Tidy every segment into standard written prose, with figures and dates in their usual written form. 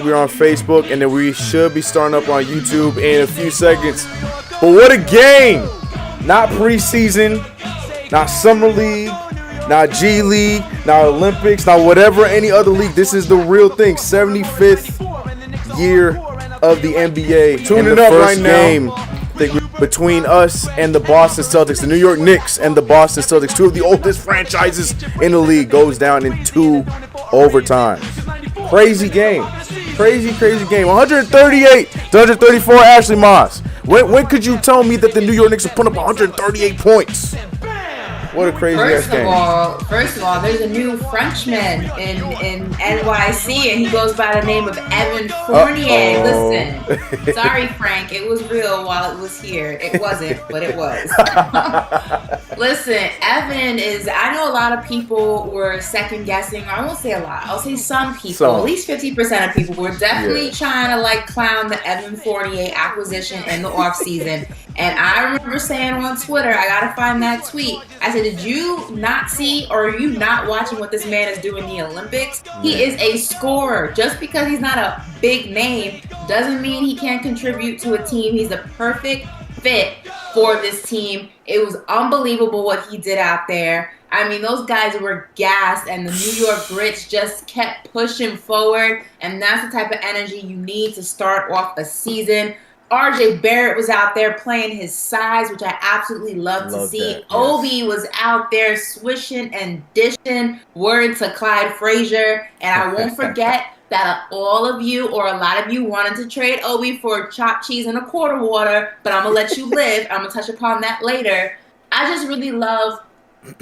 We're on Facebook, and then we should be starting up on YouTube in a few seconds. But what a game! Not preseason, not summer league, not G League, not Olympics, not whatever any other league. This is the real thing. 75th year of the NBA. Tuning up right now. Between us and the Boston Celtics, the New York Knicks and the Boston Celtics, two of the oldest franchises in the league, goes down in 2 overtimes. Crazy game. Crazy game. 138 to 134, Ashley Moss. When could you tell me that the New York Knicks are putting up 138 points? What a crazy ass game. First of all, there's a new Frenchman in NYC, and he goes by the name of Evan Fournier. Listen, sorry, Frank, it was real while it was here. It wasn't, but it was. Listen, Evan is, I know a lot of people were second guessing. I won't say a lot. I'll say some people, at least 50% of people were definitely trying to clown the Evan Fournier acquisition in the offseason. And I remember saying on Twitter, I got to find that tweet. I said, did you not see, or are you not watching what this man is doing in the Olympics? He is a scorer. Just because he's not a big name doesn't mean he can't contribute to a team. He's the perfect fit for this team. It was unbelievable what he did out there. I mean, those guys were gassed, and the New York Grits just kept pushing forward, and that's the type of energy you need to start off a season. RJ Barrett was out there playing his size, which I absolutely love to see. That, yes. Obi was out there swishing and dishing. Word to Clyde Frazier. And I won't forget that all of you, or a lot of you, wanted to trade Obi for chopped cheese and a quarter water. But I'm going to let you live. I'm going to touch upon that later. I just really love,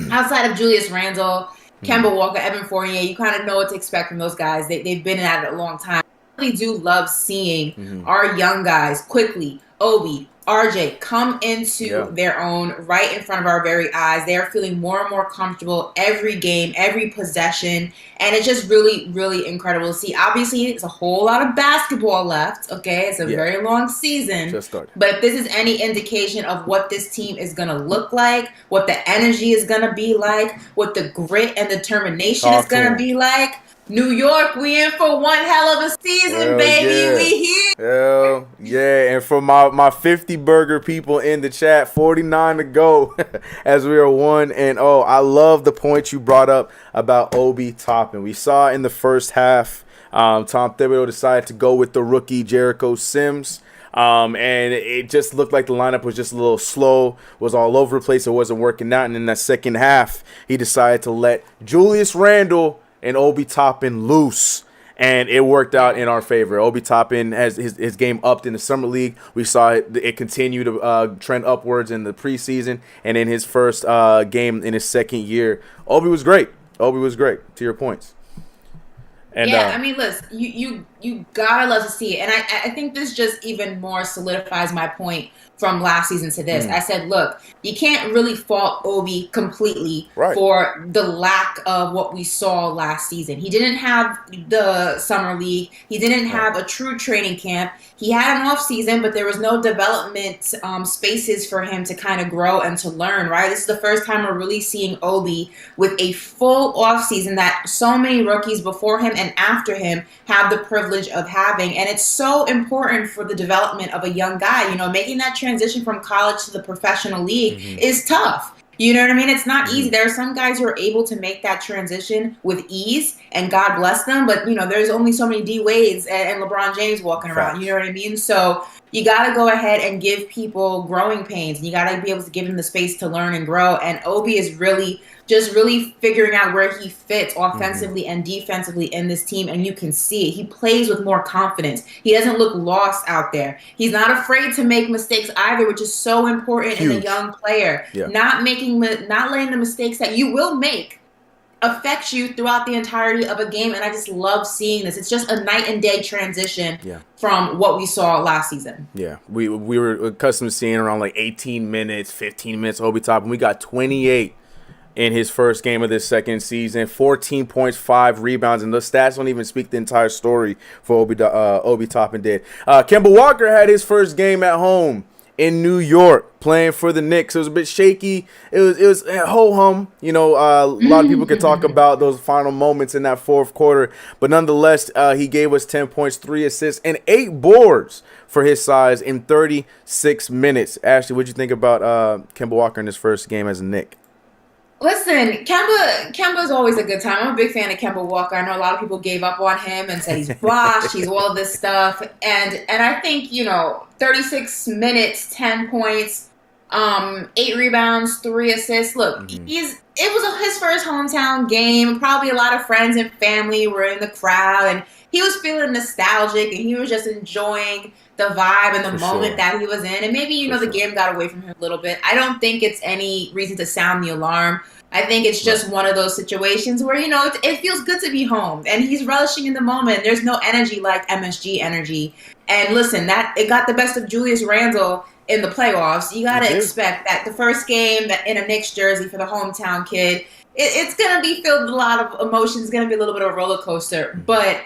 outside of Julius Randle, Kemba Walker, Evan Fournier, you kind of know what to expect from those guys. They've been at it a long time. Really do love seeing our young guys quickly, Obi, RJ, come into their own right in front of our very eyes. They are feeling more and more comfortable every game, every possession, and it's just really, really incredible to see. Obviously, it's a whole lot of basketball left, okay? It's a very long season. Just started. But if this is any indication of what this team is going to look like, what the energy is going to be like, what the grit and determination is going to be like, New York, we in for one hell of a season, baby. Yeah. We here. Hell yeah. And for my 50 burger people in the chat, 49 to go as we are 1-0. I love the point you brought up about Obi Toppin. We saw in the first half, Tom Thibodeau decided to go with the rookie Jericho Sims. And it just looked like the lineup was just a little slow, was all over the place. It wasn't working out. And in that second half, he decided to let Julius Randle and Obi Toppin loose, and it worked out in our favor. Obi Toppin has his game upped in the summer league. We saw it continue to trend upwards in the preseason, and in his first game in his second year, Obi was great. To your points. And, I mean, listen, you gotta love to see it, and I think this just even more solidifies my point from last season to this. I said, look, you can't really fault Obi completely for the lack of what we saw last season. He didn't have the summer league. He didn't have a true training camp. He had an off season, but there was no development spaces for him to kind of grow and to learn, right? This is the first time we're really seeing Obi with a full off season that so many rookies before him and after him have the privilege of having. And it's so important for the development of a young guy. You know, making that transition from college to the professional league is tough. You know what I mean? It's not easy. There are some guys who are able to make that transition with ease, and God bless them. But, you know, there's only so many D Wades and LeBron James walking around. You know what I mean? So you got to go ahead and give people growing pains. And you got to be able to give them the space to learn and grow. And Obi is really figuring out where he fits offensively and defensively in this team, and you can see it. He plays with more confidence. He doesn't look lost out there. He's not afraid to make mistakes either, which is so important in a young player. Not letting the mistakes that you will make affect you throughout the entirety of a game, and I just love seeing this. It's just a night and day transition from what we saw last season. Yeah, we were accustomed to seeing around 18 minutes, 15 minutes Obi Toppin. We got 28 in his first game of this second season, 14 points, 5 rebounds, and the stats don't even speak the entire story for Obi Toppin did. Kemba Walker had his first game at home in New York playing for the Knicks. It was a bit shaky. It was ho-hum. You know, a lot of people could talk about those final moments in that fourth quarter. But nonetheless, he gave us 10 points, 3 assists, and 8 boards for his size in 36 minutes. Ashley, what did you think about Kemba Walker in his first game as a Knick? Listen, Kemba's always a good time. I'm a big fan of Kemba Walker. I know a lot of people gave up on him and said he's washed, he's all of this stuff. And I think, 36 minutes, 10 points, 8 rebounds, 3 assists. Look, it was his first hometown game. Probably a lot of friends and family were in the crowd, and he was feeling nostalgic, and he was just enjoying the vibe and the moment that he was in. And maybe, the game got away from him a little bit. I don't think it's any reason to sound the alarm. I think it's just one of those situations where, it feels good to be home, and he's relishing in the moment. There's no energy like MSG energy. And listen, it got the best of Julius Randle in the playoffs. You got to expect that the first game that in a Knicks jersey for the hometown kid, it's going to be filled with a lot of emotions. It's going to be a little bit of a roller coaster. But,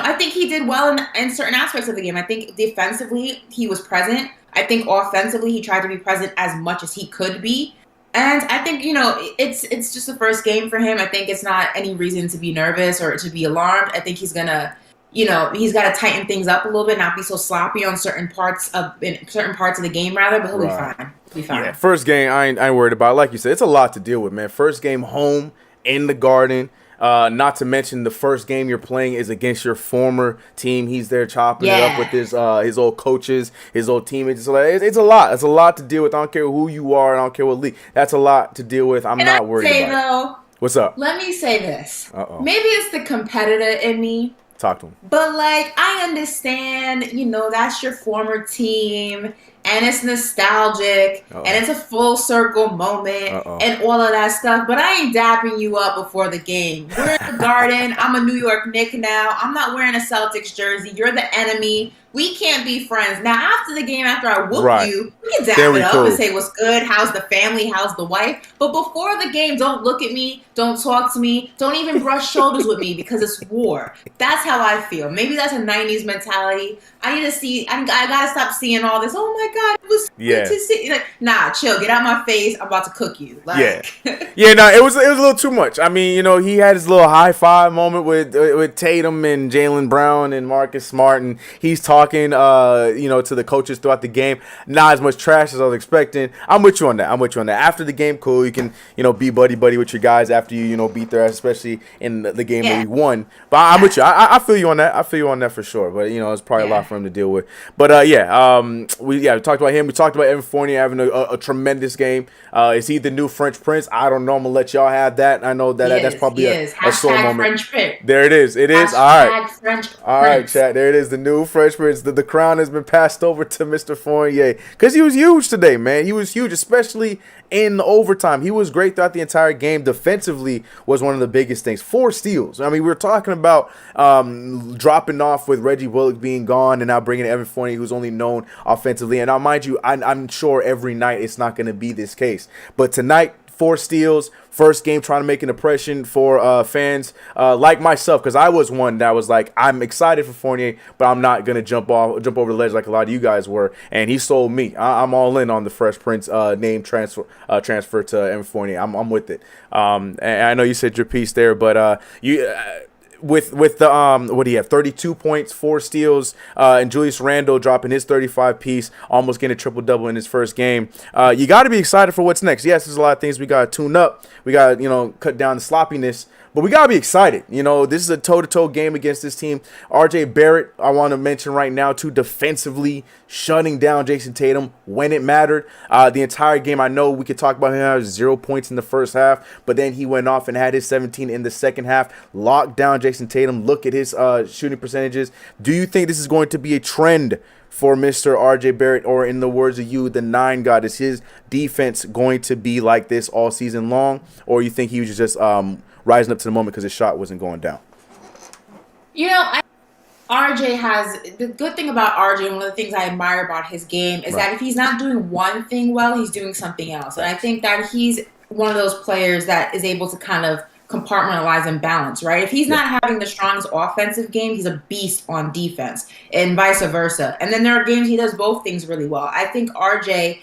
I think he did well in certain aspects of the game. I think defensively, he was present. I think offensively, he tried to be present as much as he could be. And I think, it's just the first game for him. I think it's not any reason to be nervous or to be alarmed. I think he's going to, he's got to tighten things up a little bit, not be so sloppy on certain parts of the game, rather, but he'll be fine. He'll be fine. Yeah, first game, I ain't worried about it. Like you said, it's a lot to deal with, man. First game home in the Garden. Not to mention the first game you're playing is against your former team. He's there chopping it up with his old coaches, his old teammates. So it's a lot. It's a lot to deal with. I don't care who you are. I don't care what league. That's a lot to deal with. I'm not worried about it. What's up? Let me say this. Maybe it's the competitor in me. Talk to him. But, I understand, that's your former team, and it's nostalgic, and it's a full circle moment, and all of that stuff. But I ain't dapping you up before the game. We're in the Garden. I'm a New York Knick now. I'm not wearing a Celtics jersey. You're the enemy. We can't be friends. Now, after the game, after I whoop you, we can dap it up and say, what's good? How's the family? How's the wife? But before the game, don't look at me. Don't talk to me. Don't even brush shoulders with me because it's war. That's how I feel. Maybe that's a 90s mentality. I need to see, I got to stop seeing all this. Oh, my God, it was good to see. Nah, chill. Get out my face. I'm about to cook you. It was a little too much. I mean, he had his little high five moment with Tatum and Jaylen Brown and Marcus Smart, and he's talking, to the coaches throughout the game. Not as much trash as I was expecting. I'm with you on that. After the game, cool. You can, be buddy with your guys after you, beat their ass, especially in the game that we won. But I'm with you. I feel you on that. I feel you on that for sure. But, it's probably a lot for him to deal with. But, we talked about him. We talked about Evan Fournier having a tremendous game. Is he the new French Prince? I don't know. I'm going to let y'all have that. I know that's probably a sore moment. French Prince. There it is. It is. All right. All right, chat. There it is. The new French Prince. The crown has been passed over to Mr. Fournier because he was huge today, man. He was huge, especially in the overtime. He was great throughout the entire game. Defensively was one of the biggest things. 4 steals. I mean, we were talking about dropping off with Reggie Bullock being gone and now bringing in Evan Fournier, who's only known offensively. And now, mind you, I'm sure every night it's not going to be this case. But tonight, 4 steals, first game trying to make an impression for fans like myself, because I was one that was like, I'm excited for Fournier, but I'm not going to jump over the ledge like a lot of you guys were, and he sold me. I'm all in on the Fresh Prince name transfer to Evan Fournier. I'm with it. And I know you said your piece there, but with the what do you have? 32 points, 4 steals, and Julius Randle dropping his 35 piece, almost getting a triple double in his first game. You got to be excited for what's next. Yes, there's a lot of things we got to tune up. We got to cut down the sloppiness. But we got to be excited. This is a toe-to-toe game against this team. RJ Barrett, I want to mention right now, too, defensively shutting down Jason Tatum when it mattered. The entire game, I know we could talk about him having 0 points in the first half, but then he went off and had his 17 in the second half, locked down Jason Tatum. Look at his shooting percentages. Do you think this is going to be a trend for Mr. RJ Barrett, or in the words of you, the 9 God, is his defense going to be like this all season long, or you think he was just rising up to the moment because his shot wasn't going down? RJ has the good thing about RJ. One of the things I admire about his game is that if he's not doing one thing well, he's doing something else. And I think that he's one of those players that is able to kind of compartmentalize and balance, right? If he's not having the strongest offensive game, he's a beast on defense, and vice versa. And then there are games he does both things really well. I think RJ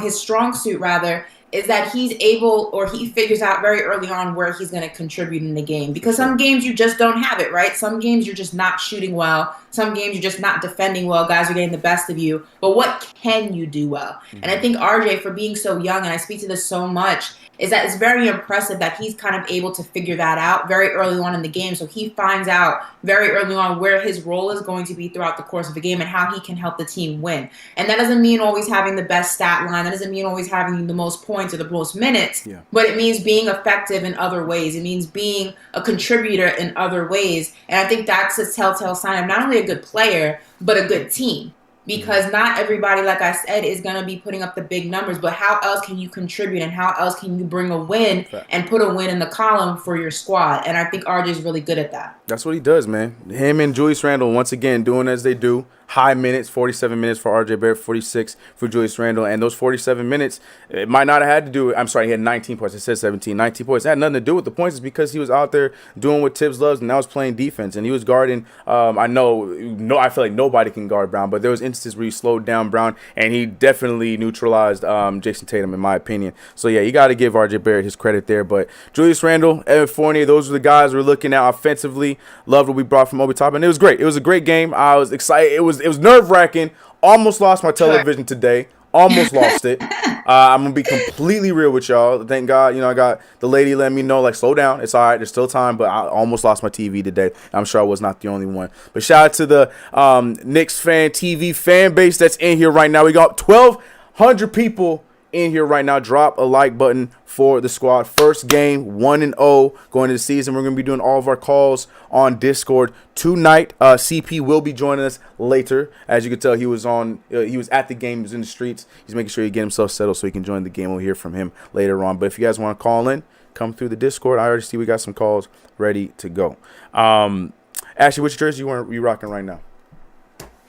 his strong suit rather is that he's able, or he figures out very early on where he's going to contribute in the game. Because some games you just don't have it, right? Some games you're just not shooting well. Some games you're just not defending well. Guys are getting the best of you. But what can you do well? And I think RJ, for being so young, and I speak to this so much, is that it's very impressive that he's kind of able to figure that out very early on in the game. So he finds out very early on where his role is going to be throughout the course of the game and how he can help the team win. And that doesn't mean always having the best stat line. That doesn't mean always having the most points or the most minutes. Yeah. But it means being effective in other ways. It means being a contributor in other ways. And I think that's a telltale sign of not only a good player, but a good team. Because not everybody, like I said, is going to be putting up the big numbers. But how else can you contribute, and how else can you bring a win and put a win in the column for your squad? And I think RJ is really good at that. That's what he does, man. Him and Julius Randle, once again, doing as they do. High minutes, 47 minutes for RJ Barrett, 46 for Julius Randle. And those 47 minutes, it might not have had to do – I'm sorry, he had 19 points. It said 17, 19 points. It had nothing to do with the points. It's because he was out there doing what Tibbs loves, and that was playing defense. And he was guarding I feel like nobody can guard Brown, but there was instances where he slowed down Brown, and he definitely neutralized Jason Tatum, in my opinion. So, yeah, you got to give RJ Barrett his credit there. But Julius Randle, Evan Fournier, those were the guys we're looking at offensively. Loved what we brought from Obi Toppin. It was great. It was a great game. I was excited. It was nerve-wracking. Almost lost my television today. Almost lost it. I'm going to be completely real with y'all. Thank God, I got the lady letting me know, like, slow down. It's all right. There's still time, but I almost lost my TV today. I'm sure I was not the only one. But shout out to the Knicks fan TV fan base that's in here right now. We got 1,200 people in here right now. Drop a like button for the squad. First game, 1-0 going into the season. We're going to be doing all of our calls on Discord tonight. CP will be joining us later. As you can tell, he was at the game. He was in the streets. He's making sure he get himself settled so he can join the game. We'll hear from him later on. But if you guys want to call in, come through the Discord. I already see we got some calls ready to go. Ashley, which jersey you rocking right now?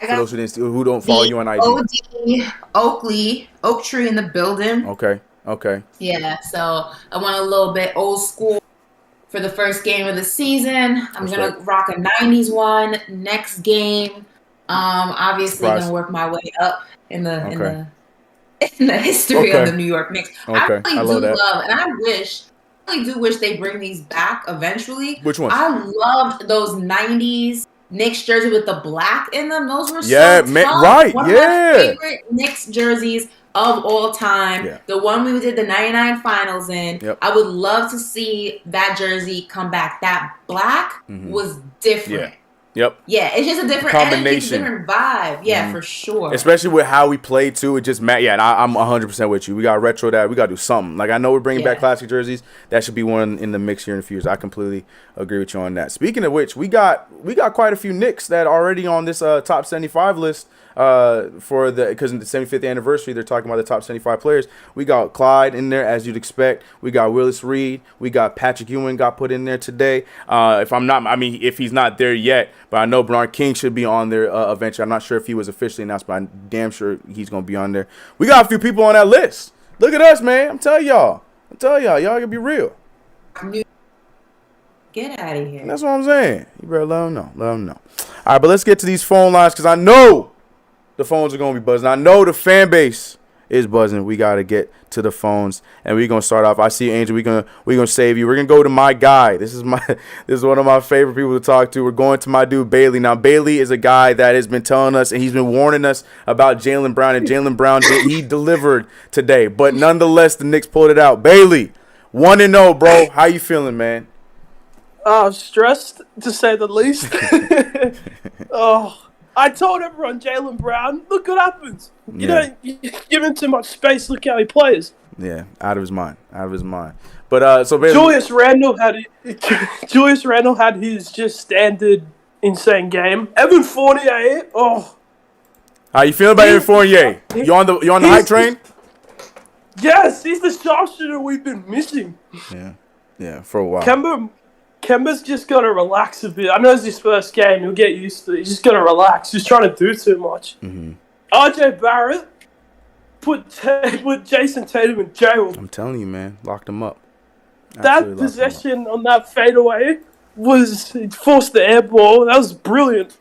For those who don't follow you on IG. Oak Tree in the building. Okay. Yeah, so I went a little bit old school for the first game of the season. I'm going to rock a 90s one next game. Obviously going to work my way up in the history of the New York Knicks. Okay. I really do love, and I really do wish they bring these back eventually. Which ones? I loved those 90s Knicks jersey with the black in them. Those were so tough. Right. One of my favorite Knicks jerseys of all time. Yeah. The one we did the 99 finals in. Yep. I would love to see that jersey come back. That black was different. Yeah. Yep. Yeah, it's just a different combination, different vibe. Yeah, for sure. Especially with how we play too. It just and I'm 100% with you. We got retro that. We got to do something. Like, I know we're bringing back classic jerseys. That should be one in the mix here in the future. I completely agree with you on that. Speaking of which, we got quite a few Knicks that are already on this top 75 list. Because in the 75th anniversary, they're talking about the top 75 players. We got Clyde in there, as you'd expect. We got Willis Reed. We got Patrick Ewing got put in there today. If he's not there yet, but I know Bernard King should be on there eventually. I'm not sure if he was officially announced, but I'm damn sure he's going to be on there. We got a few people on that list. Look at us, man. I'm telling y'all. Y'all can be real. Get out of here. That's what I'm saying. You better let them know. All right, but let's get to these phone lines, because I know the phones are going to be buzzing. I know the fan base is buzzing. We got to get to the phones, and we're going to start off. I see you, Angel. We're going to save you. We're going to go to my guy. This is one of my favorite people to talk to. We're going to my dude, Bailey. Now, Bailey is a guy that has been telling us, and he's been warning us about Jaylen Brown, and Jaylen Brown, he delivered today. But nonetheless, the Knicks pulled it out. Bailey, 1-0, bro. How you feeling, man? Stressed, to say the least. I told everyone Jaylen Brown, look what happens. You give him too much space, look how he plays. Yeah, out of his mind. But so basically, Julius Randle had his just standard insane game. Evan Fournier, how you feeling about Evan Fournier? You on the hype train? Yes, he's the sharpshooter we've been missing. Yeah, for a while. Kemba's just got to relax a bit. I know it's his first game. He'll get used to it. He's just got to relax. He's trying to do too much. RJ Barrett put Jason Tatum in jail. I'm telling you, man. Locked him up. That possession on that fadeaway it forced the air ball. That was brilliant.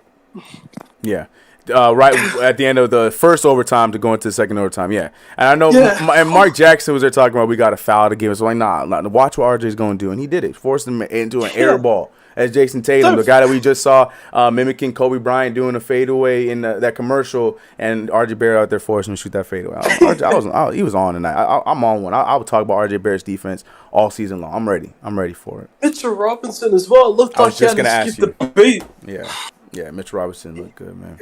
Yeah. Right at the end of the first overtime to go into the second overtime, yeah. And I know, and Mark Jackson was there talking about we got a foul to give us. Like, nah, watch what RJ's going to do. And he did it. Forced him into an air ball. As Jason Tatum, the guy that we just saw mimicking Kobe Bryant doing a fadeaway in that commercial, and RJ Barrett out there forcing him to shoot that fadeaway. He was on tonight. I'm on one. I would talk about RJ Barrett's defense all season long. I'm ready. I'm ready for it. Mitchell Robinson as well. It looked like he had to skip the beat. Yeah, Mitchell Robinson looked good, man.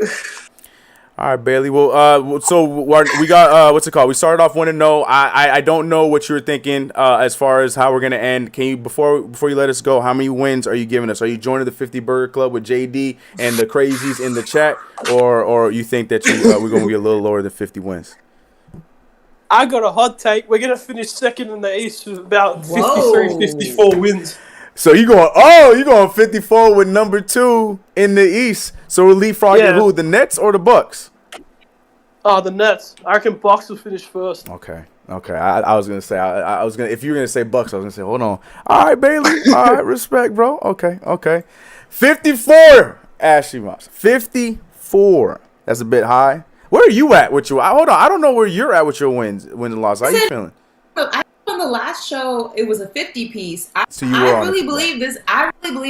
All right, Bailey. Well, so we got what's it called? We started off 1-0. I don't know what you were thinking as far as how we're gonna end. Can you before you let us go? How many wins are you giving us? Are you joining the 50 Burger Club with JD and the crazies in the chat, or you think that we're gonna be a little lower than 50 wins? I got a hot take. We're gonna finish second in the East with about 53, 54 wins. So you going 54 with number 2 in the East. So we'll leapfrog who? The Nets or the Bucks? The Nets. I reckon Bucks will finish first. Okay. I was gonna say I was gonna if you were gonna say Bucks, I was gonna say hold on. All right, Bailey. All right, respect, bro. Okay. 54, Ashley Moss. 54. That's a bit high. Where are you at with your? Hold on. I don't know where you're at with your wins and losses. How you feeling? On the last show, it was a 50 piece. I really believe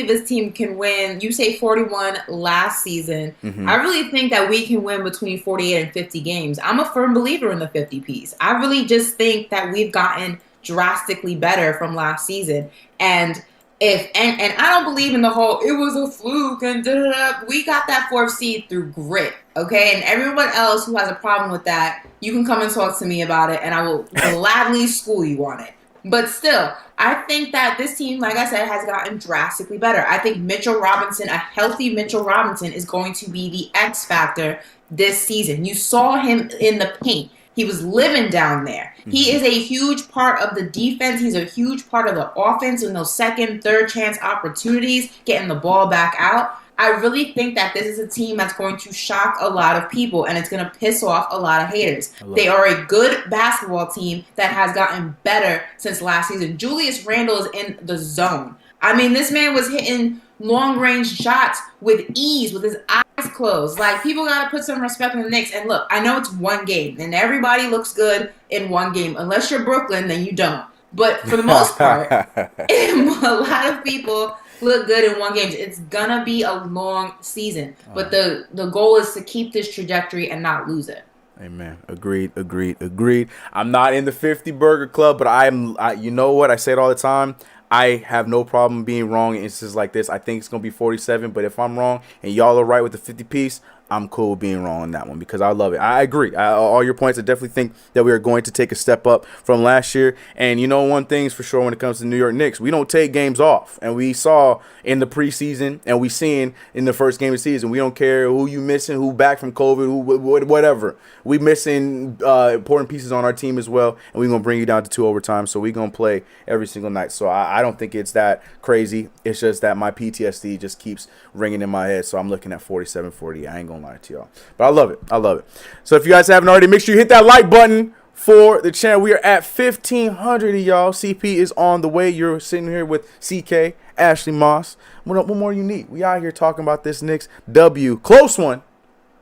this team can win. You say 41 last season. Mm-hmm. I really think that we can win between 48 and 50 games. I'm a firm believer in the 50 piece. I really just think that we've gotten drastically better from last season. And I don't believe in the whole it was a fluke and da-da-da. We got that 4th seed through grit, okay? And everyone else who has a problem with that, you can come and talk to me about it, and I will gladly school you on it. But still, I think that this team, like I said, has gotten drastically better. I think Mitchell Robinson, a healthy Mitchell Robinson, is going to be the X factor this season. You saw him in the paint. He was living down there. He is a huge part of the defense. He's a huge part of the offense in those second, third chance opportunities, getting the ball back out. I really think that this is a team that's going to shock a lot of people, and it's going to piss off a lot of haters. They are a good basketball team that has gotten better since last season. Julius Randle is in the zone. I mean, this man was hitting long-range shots with ease, with his eyes closed. Like, people got to put some respect on the Knicks. And look, I know it's one game, and everybody looks good in one game. Unless you're Brooklyn, then you don't. But for the most part, a lot of people look good in one game. It's going to be a long season. But the goal is to keep this trajectory and not lose it. Amen. Agreed. I'm not in the 50 Burger Club, but you know what? I say it all the time. I have no problem being wrong in instances like this. I think it's going to be 47, but if I'm wrong and y'all are right with the 50 piece, I'm cool with being wrong on that one because I love it. I agree. All your points, I definitely think that we are going to take a step up from last year. And you know one thing's for sure when it comes to New York Knicks, we don't take games off. And we saw in the preseason and we seen in the first game of the season, we don't care who you missing, who back from COVID, who whatever. We missing important pieces on our team as well, and we're going to bring you down to 2 overtime. So we're going to play every single night. So I don't think it's that crazy. It's just that my PTSD just keeps ringing in my head. So I'm looking at 47-40. I ain't going to lie to y'all. But I love it. So if you guys haven't already, make sure you hit that like button for the channel. We are at 1,500 of y'all. CP is on the way. You're sitting here with CK, Ashley Moss. What more you need? We out here talking about this Knicks W. Close one,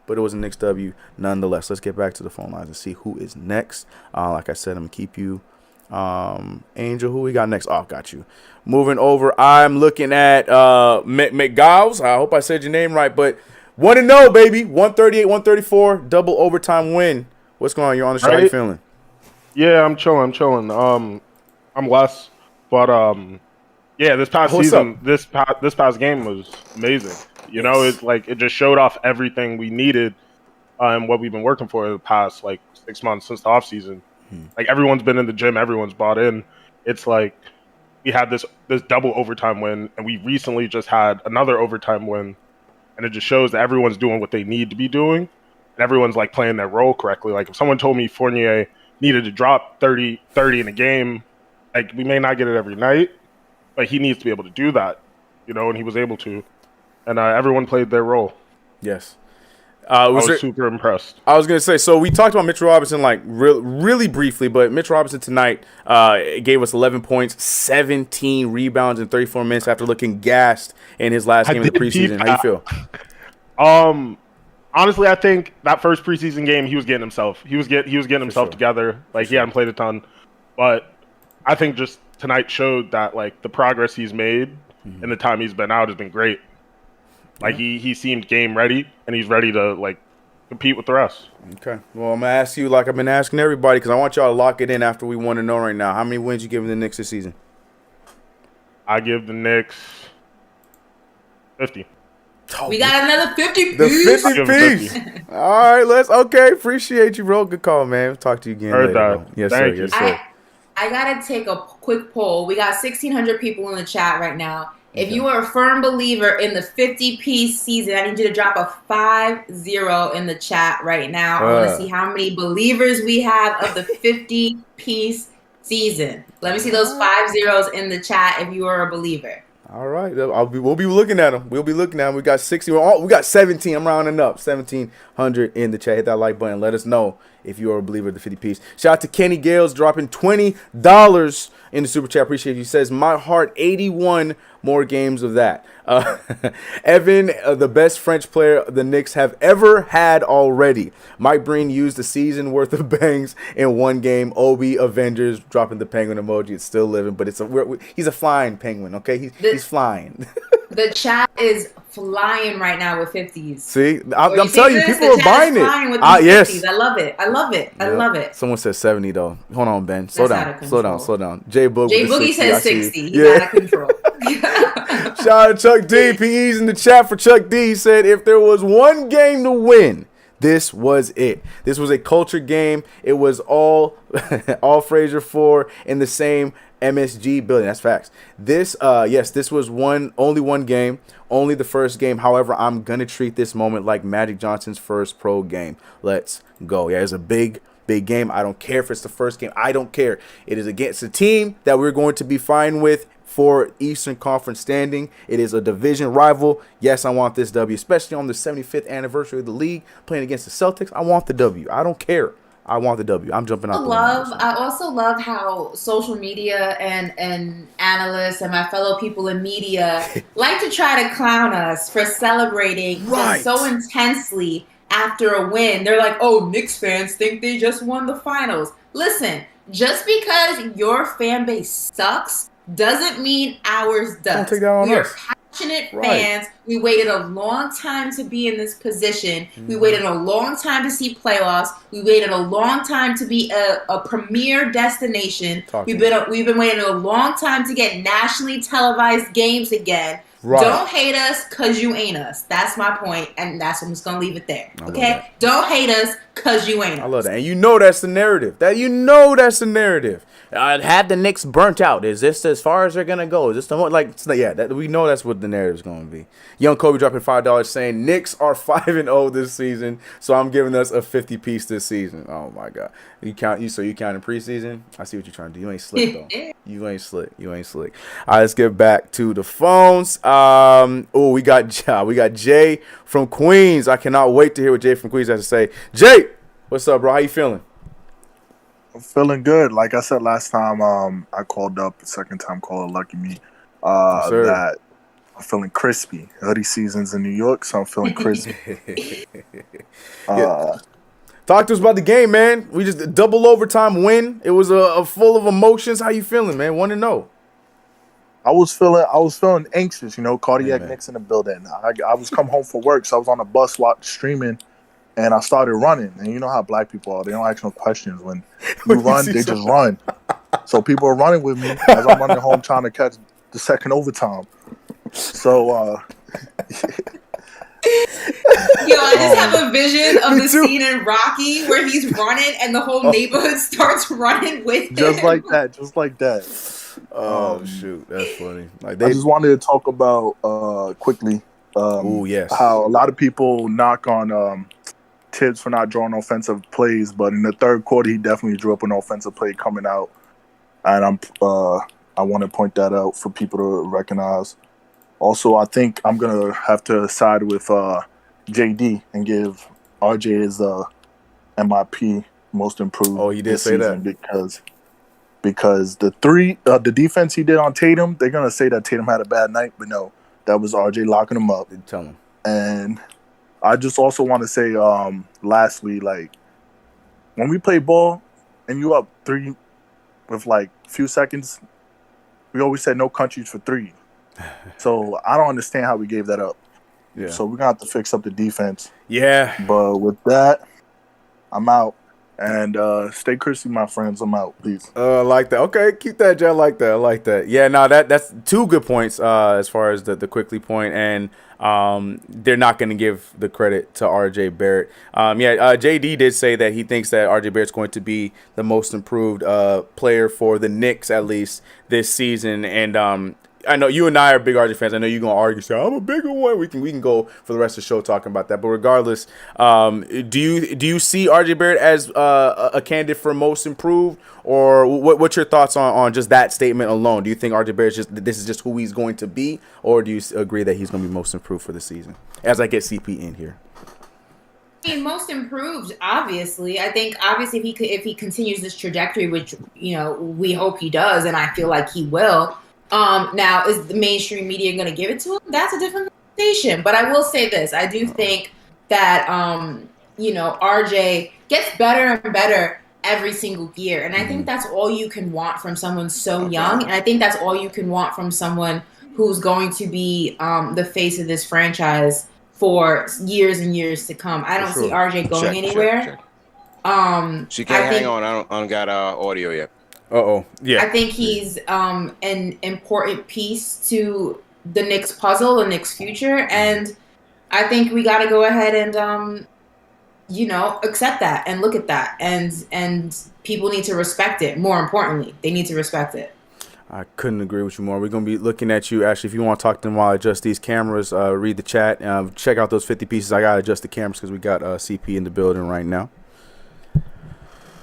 but it was a Knicks W nonetheless. Let's get back to the phone lines and see who is next. Like I said, I'm going to keep you. Angel, who we got next? Oh, got you. Moving over, I'm looking at McGiles. I hope I said your name right, but 1-0, baby. 138-134, double overtime win. What's going on? You're on the show. How you feeling? Yeah, I'm chilling. I'm less, but yeah, this past season, this past game was amazing. You know, it's like it just showed off everything we needed and what we've been working for the past 6 months since the off season. Like everyone's been in the gym, everyone's bought in. It's like we had this double overtime win, and we recently just had another overtime win, and it just shows that everyone's doing what they need to be doing, and everyone's playing their role correctly. Like if someone told me Fournier needed to drop 30 in a game, we may not get it every night, but he needs to be able to do that, and he was able to, and everyone played their role. Yes. I was super impressed. I was gonna say, so we talked about Mitchell Robinson like really briefly, but Mitchell Robinson tonight gave us 11 points, 17 rebounds in 34 minutes after looking gassed in his last game of the preseason. How you feel? Honestly, I think that first preseason game he was getting himself. He was getting himself together. Like he hadn't played a ton, but I think just tonight showed that like the progress he's made in the time he's been out has been great. Like he seemed game ready, and he's ready to like compete with the rest. Okay. Well, I'm gonna ask you like I've been asking everybody because I want y'all to lock it in after we want to know right now. How many wins you giving the Knicks this season? I give the Knicks 50. We got another 50 piece. The 50 piece. All right, okay. Appreciate you, bro. Good call, man. We'll talk to you again later. Bro. Yes, Thank sir. you. Yes, sir. I gotta take a quick poll. We got 1,600 people in the chat right now. If you are a firm believer in the 50-piece season, I need you to drop a 50 in the chat right now. I want to see how many believers we have of the 50-piece season. Let me see those 50s in the chat if you are a believer. All right, we'll be looking at them. We'll be looking at them. We got 60. We got 17. I'm rounding up. 1,700 in the chat. Hit that like button. Let us know if you are a believer of the 50 piece. Shout out to Kenny Gales dropping $20 in the super chat. Appreciate you. He says, my heart, 81 more games of that. Evan, the best French player the Knicks have ever had already. Mike Breen used a season worth of bangs in one game. Obi Avengers dropping the penguin emoji. It's still living, but he's a flying penguin. Okay, he's flying. The chat is flying right now with 50s. See, I'm telling you, people are buying it. Yes, I love it. I love it. Someone said 70 though. Hold on, Ben. Slow down. Jay Boogie says 60. He's out of control. Shout out to Chuck D. PE's in the chat for Chuck D. He said if there was one game to win, this was it. This was a culture game. It was all Frazier 4 in the same MSG building. That's facts. This was only one game, only the first game. However, I'm gonna treat this moment like Magic Johnson's first pro game. Let's go. Yeah, it's a big game. I don't care if it's the first game. I don't care. It is against a team that we're going to be fine with for Eastern Conference standing. It is a division rival. Yes, I want this W, especially on the 75th anniversary of the league, playing against the Celtics. I want the W. I don't care. I want the W. I'm jumping out. I also love how social media and analysts and my fellow people in media like to try to clown us for celebrating so intensely after a win. They're like, oh, Knicks fans think they just won the finals. Listen, just because your fan base sucks doesn't mean ours does. Don't take that on us. Passionate fans. We waited a long time to be in this position. We waited a long time to see playoffs. We waited a long time to be a premier destination. We've been waiting a long time to get nationally televised games again. Right. Don't hate us because you ain't us. That's my point, and that's I'm just gonna leave it there. Okay? Don't hate us because you ain't us. I love that, and you know that's the narrative. That's the narrative. Have the Knicks burnt out? Is this as far as they're gonna go? Is this the we know that's what the narrative's gonna be. Young Kobe dropping $5 saying Knicks are 5-0 this season, so I'm giving us a 50 piece this season. Oh my god, you counting preseason? I see what you're trying to do. You ain't slick though. You ain't slick. All right, let's get back to the phones. We got Jay from Queens. I cannot wait to hear what Jay from Queens has to say. Jay, what's up, bro? How you feeling? I'm feeling good. Like I said last time, I called up. The second time caller, lucky me. That I'm feeling crispy. Hoodie season's in New York, so I'm feeling crispy. Talk to us about the game, man. We just a double overtime win. It was a full of emotions. How you feeling, man? Want to know? I was feeling anxious. Cardiac Knicks in the building. I was come home from work, so I was on the bus streaming. And I started running. And you know how black people are. They don't ask no questions. When you run, they just run. So people are running with me as I'm running home trying to catch the second overtime. So, I just have a vision of the scene in Rocky where he's running and the whole neighborhood starts running with him. Just like that. Oh, shoot. That's funny. I just wanted to talk about quickly how a lot of people knock on Tibbs for not drawing offensive plays, but in the third quarter he definitely drew up an offensive play coming out, and I want to point that out for people to recognize. Also, I think I'm gonna have to side with JD and give RJ is MIP, most improved. Oh, you did this say season that because the defense he did on Tatum, they're gonna say that Tatum had a bad night, but no, that was RJ locking him up. Tell him. And I just also want to say, lastly, like when we play ball and you up 3 with like few seconds, we always said no countries for 3. So I don't understand how we gave that up. Yeah. So we're gonna have to fix up the defense. Yeah. But with that, I'm out. And stay crispy, my friends. I'm out, please. I like that. Okay, keep that, Jay. I like that. Yeah, no, that's 2 good points as far as the quickly point, and they're not going to give the credit to RJ Barrett. JD did say that he thinks that RJ Barrett's going to be the most improved player for the Knicks, at least this season, and I know you and I are big RJ fans. I know you're gonna argue, say I'm a bigger one. We can go for the rest of the show talking about that. But regardless, do you see RJ Barrett as a candidate for most improved, or what's your thoughts on just that statement alone? Do you think RJ Barrett this is just who he's going to be, or do you agree that he's going to be most improved for the season? As I get CP in here. I mean, most improved, obviously. I think obviously if he continues this trajectory, which we hope he does, and I feel like he will. Now, is the mainstream media going to give it to him? That's a different conversation. But I will say this. I do think that, RJ gets better and better every single year. And I think that's all you can want from someone so young. And I think that's all you can want from someone who's going to be the face of this franchise for years and years to come. I don't see RJ going anywhere. She can't hang on. I don't got audio yet. Yeah. I think he's an important piece to the Knicks puzzle, the Knicks future, and I think we got to go ahead and accept that and look at that, and people need to respect it. More importantly, they need to respect it. I couldn't agree with you more. We're going to be looking at you, Ashley. If you want to talk to them while I adjust these cameras, read the chat, check out those 50 pieces. I got to adjust the cameras because we got CP in the building right now.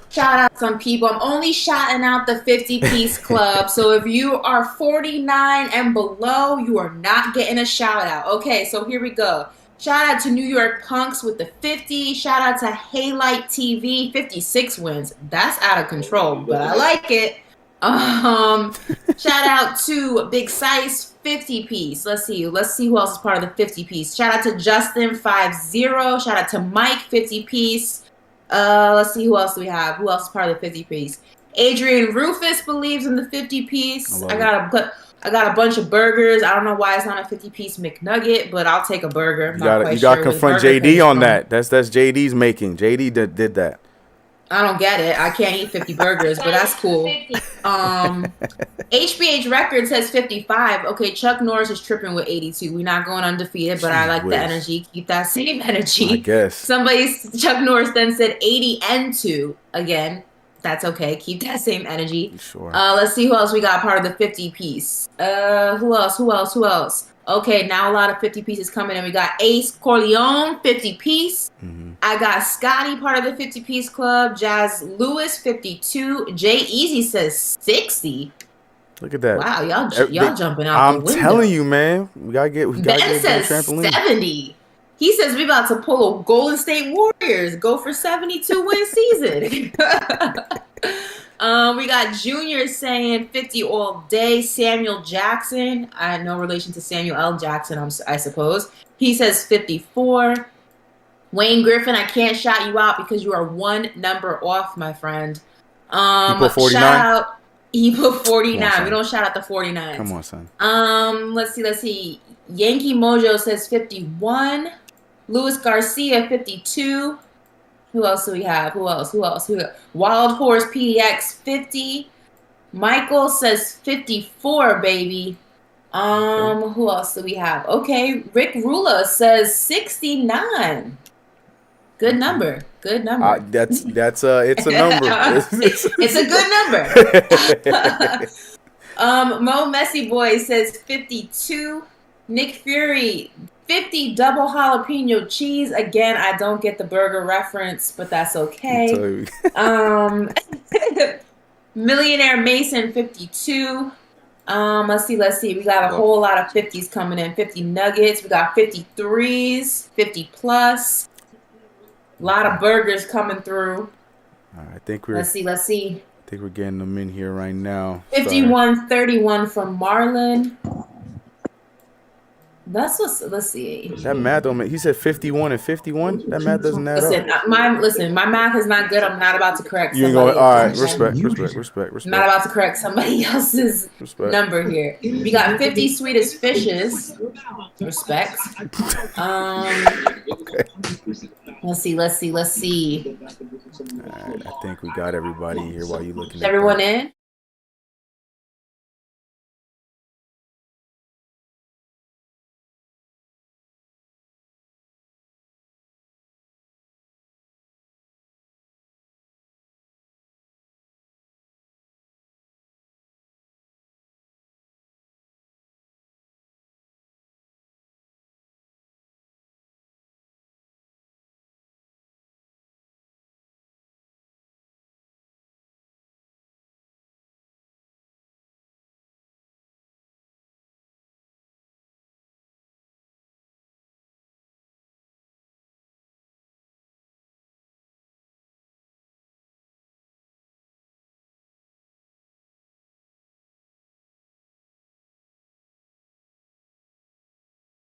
Shout out some people. I'm only shouting out the 50-piece club. So if you are 49 and below, you are not getting a shout out. Okay, so here we go. Shout out to New York Punks with the 50. Shout out to Haylight TV, 56 wins. That's out of control, but I like it. Shout out to Big Size 50-piece. Let's see who else is part of the 50-piece. Shout out to Justin 50. Shout out to Mike 50-piece. Let's see who else do we have. Who else is part of the 50-piece? Adrian Rufus believes in the 50-piece. I got a bunch of burgers. I don't know why it's not a 50-piece McNugget, but I'll take a burger. You got to confront JD on that. That's JD's making. JD did that. I don't get it. I can't eat 50 burgers, but that's cool. HBH Records says 55. Okay, Chuck Norris is tripping with 82. We're not going undefeated, but I like the energy. Keep that same energy. I guess. Chuck Norris then said 80 and 2. Again, that's okay. Keep that same energy. Sure. Let's see who else we got part of the 50 piece. Who else? Okay, now a lot of 50 pieces coming in. We got Ace Corleone, 50 piece. Mm-hmm. I got Scotty, part of the 50 piece club. Jazz Lewis, 52. Jay Easy says 60. Look at that. Wow, y'all jumping out the window. I'm telling you, man. We gotta get Ben says trampoline. 70. He says we about to pull a Golden State Warriors. Go for 72 win season. We got Junior saying 50 all day. Samuel Jackson. I had no relation to Samuel L. Jackson, I suppose. He says 54. Wayne Griffin, I can't shout you out because you are one number off, my friend. You put 49? Shout out. He put 49. On, we don't shout out the 49. Come on, son. Let's see. Yankee Mojo says 51. Luis Garcia, 52. Who else do we have? Who else? Wild Horse PDX, 50. Michael says 54, baby. Who else do we have? Okay, Rick Rula says 69. Good number. That's it's a number. It's a good number. Mo Messy Boy says 52. Nick Fury, 50 double jalapeno cheese. Again, I don't get the burger reference, but that's okay. Millionaire Mason, 52. Let's see. We got a whole lot of 50s coming in. 50 nuggets. We got 53s, 50 plus. A lot of burgers coming through. I think we're. Let's see. I think we're getting them in here right now. 51-31 from Marlon. Let's see. That math don't make. He said 51 and 51. That math doesn't add up. My math is not good. I'm not about to correct. You ain't going. All right. Respect. I'm not about to correct somebody else's number here. We got 50 Swedish fishes. Respect. Okay. Let's see. All right, I think we got everybody here. While you looking? Is everyone in?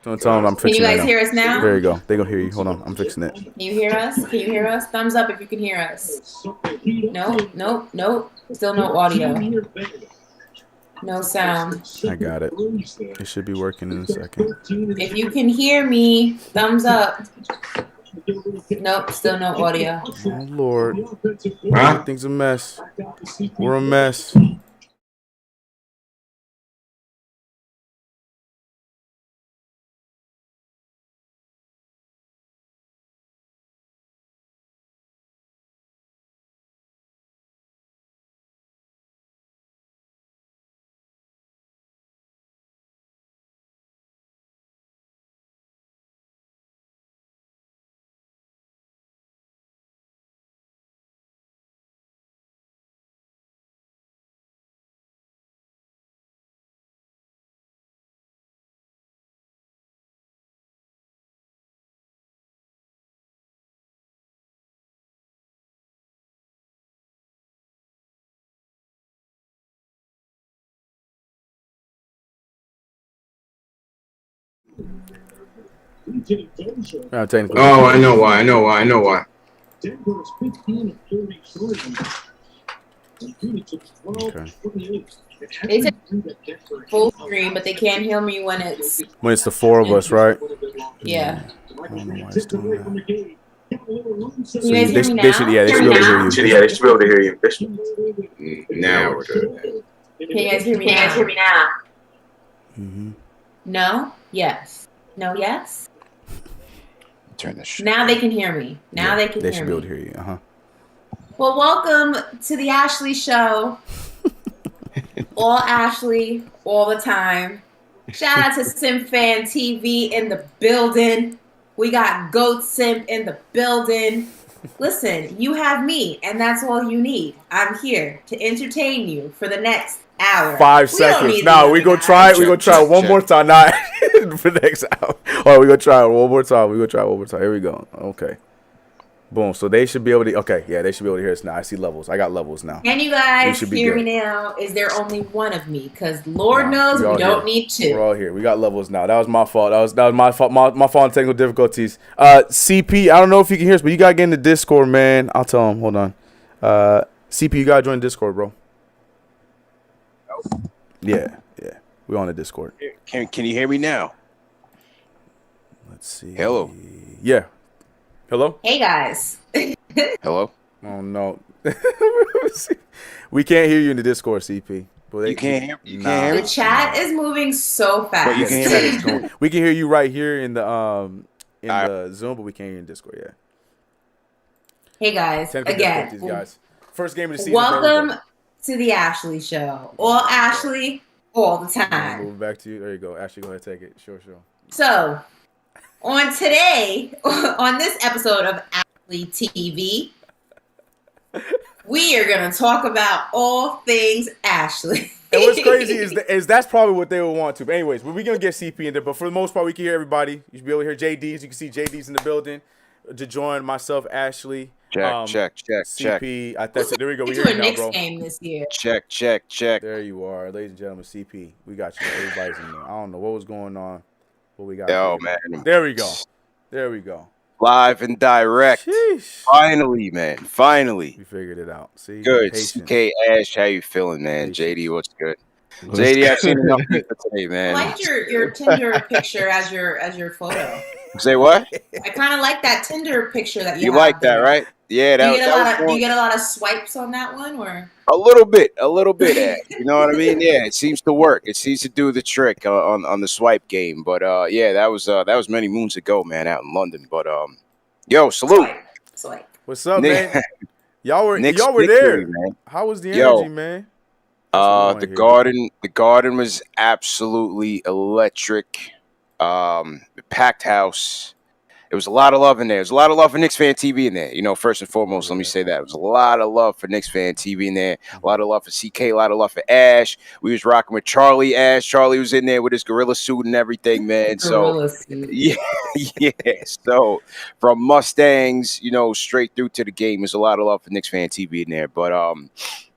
Don't tell them I'm fixing it. Can you guys hear us now? There you go. They gonna hear you. Hold on, I'm fixing it. Can you hear us? Thumbs up if you can hear us. No. Still no audio. No sound. I got it. It should be working in a second. If you can hear me, thumbs up. Nope, still no audio. Oh Lord, everything's a mess. We're a mess. Oh, I know why. Okay. They said full screen, but they can't hear me when it's the four of us, right? Yeah. I don't know why it's doing that. You guys hear me now? They should be able to hear you. Now we're good. Can you guys hear me now? Mm-hmm. No? Yes. No, yes? Turn this shit. Now they can hear me. They can hear me. They should be able to hear you. Uh-huh. Well, welcome to the Ashley Show. All Ashley, all the time. Shout out to Sim Fan TV in the building. We got Goat Simp in the building. Listen, you have me, and that's all you need. I'm here to entertain you for the next hour. 5 seconds. Now we gonna try it. We gonna try it one more time. Not for the next hour. All right, we gonna try it one more time. Here we go. Okay. Boom. So they should be able to. Okay, yeah, they should be able to hear us now. I see levels. I got levels now. Can you guys hear me now? Is there only one of me? Because Lord knows we don't need two. We're all here. We got levels now. That was my fault. That was my fault. My fault on technical difficulties. CP, I don't know if you can hear us, but you gotta get in the Discord, man. I'll tell him. Hold on. CP, you gotta join Discord, bro. Yeah. We're on the Discord. Can you hear me now? Let's see. Hello. Yeah. Hello? Hey, guys. Hello? Oh, no. We can't hear you in the Discord, CP. You can't hear me? The chat is moving so fast. But you can hear me. We can hear you right here in the Zoom, but we can't hear you in Discord yet. Hey, guys. Again. Guys. First game of the season. Welcome to the Ashley Show. All Ashley, all the time. Move back to you. There you go. Ashley, go ahead and take it. Sure. So, on this episode of Ashley TV, we are going to talk about all things Ashley. And what's crazy is that's probably what they would want to. But anyways, we're going to get CP in there. But for the most part, we can hear everybody. You should be able to hear JDs. You can see JDs in the building. to join myself, Ashley. Check. CP. There we go. We To hear a you now, Knicks bro. game this year. Check. There you are, ladies and gentlemen. CP. We got you. Everybody's in there. I don't know what was going on, but we got. Oh man. man. There we go. Live and direct. Sheesh. Finally, man. Finally. We figured it out. See, Good. patience. CK Ash, how you feeling, man? Patience. JD, what's good? JD, I've seen enough for today, man. I liked your Tinder picture as your photo. Say what? I kind of like that Tinder picture that you have like there. that, right? Yeah, do you get a lot of swipes on that one, or a little bit, Ash. You know what I mean? Yeah, it seems to work. It seems to do the trick on the swipe game. But yeah, that was many moons ago, man, out in London. But yo, salute. Swipe. What's up, man? Y'all were victory, there. Man. How was the energy, man? The garden was absolutely electric. Packed house. There was a lot of love in there. There's a lot of love for Knicks Fan TV in there. You know, first and foremost, let me say that. There was a lot of love for Knicks Fan TV in there. A lot of love for CK. A lot of love for Ash. We was rocking with Charlie Ash. Charlie was in there with his gorilla suit and everything, man. Gorilla suit. Yeah. So from Mustangs, you know, straight through to the game, there's a lot of love for Knicks Fan TV in there. But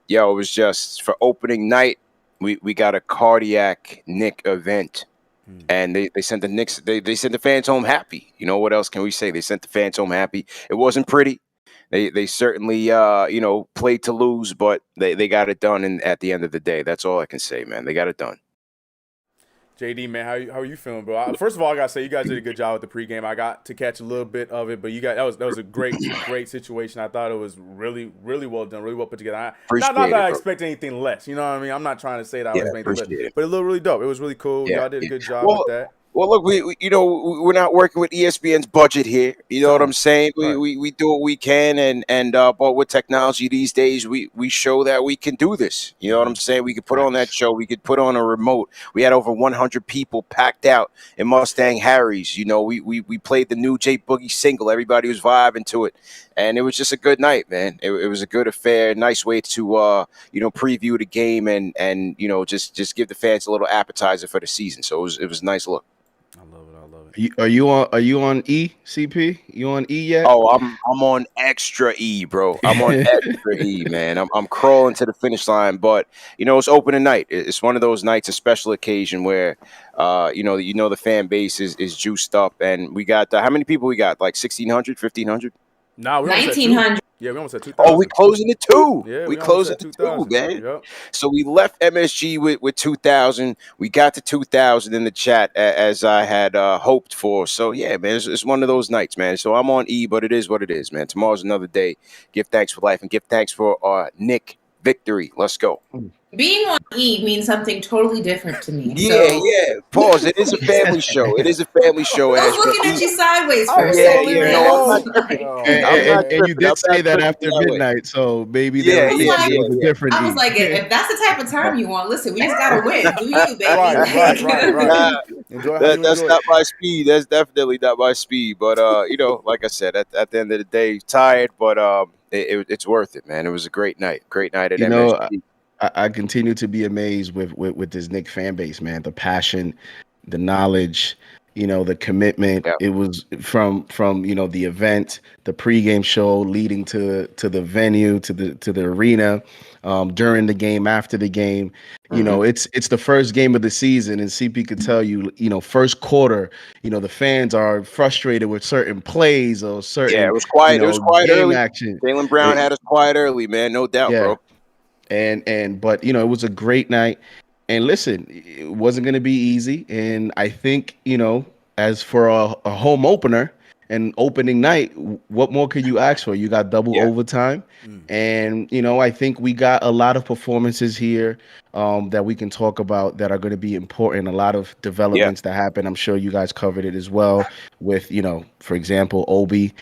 it was just for opening night. We got a cardiac Knick event. And they sent the Knicks. They sent the fans home happy. You know what else can we say? They sent the fans home happy. It wasn't pretty. They certainly played to lose, but they got it done. And at the end of the day, that's all I can say, man. They got it done. JD, man, how are you feeling, bro? First of all, I gotta say you guys did a good job with the pregame. I got to catch a little bit of it, but you guys that was a great situation. I thought it was really well done, really well put together. Not that I expect anything less. You know what I mean? I'm not trying to say that I was anything less, but it looked really dope. It was really cool. Y'all did a good job with that. Well, look, we're not working with ESPN's budget here. You know what I'm saying? We do what we can, and but with technology these days, we show that we can do this. You know what I'm saying? We could put on that show. We could put on a remote. We had over 100 people packed out in Mustang Harry's. You know, we played the new J Boogie single. Everybody was vibing to it, and it was just a good night, man. It was a good affair. Nice way to preview the game and just give the fans a little appetizer for the season. So it was a nice look. Are you on E, CP? You on E yet? Oh, I'm on extra E, bro. I'm on extra E, man. I'm crawling to the finish line, but it's opening night. It's one of those nights, a special occasion where the fan base is juiced up, and we got how many people we got? Like 1,600, 1,500? No, we 1,900. Yeah, we almost at 2,000. Oh, we closing it too. Yeah, we closing it too, man. Yep. So we left MSG with 2,000. We got to 2,000 in the chat as I had hoped for. So yeah, man, it's one of those nights, man. So I'm on E, but it is what it is, man. Tomorrow's another day. Give thanks for life and give thanks for our Knick victory. Let's go. Being on E means something totally different to me. Yeah. Pause. It is a family show. It is a family show. I was looking at you sideways for a second. And you did say that after midnight, so maybe it was different. I was like, if that's the type of time you want, listen, we just gotta win. Do you, baby? Right. That's not my speed. That's definitely not my speed. But like I said, at the end of the day, tired, but it's worth it, man. It was a great night. Great night at MSG. I continue to be amazed with this Knicks fan base, man. The passion, the knowledge, the commitment. Yep. It was from the event, the pregame show leading to the venue, to the arena, during the game, after the game. It's the first game of the season, and CP could tell you, first quarter, the fans are frustrated with certain plays or certain. Yeah, it was quiet. It was quiet early. Action. Jaylen Brown had us quiet early, man. No doubt, bro. But it was a great night. And listen, it wasn't going to be easy. And I think, as for a home opener and opening night, what more could you ask for? You got double overtime. And, I think we got a lot of performances here that we can talk about that are going to be important. A lot of developments that happen. I'm sure you guys covered it as well with, for example, Obi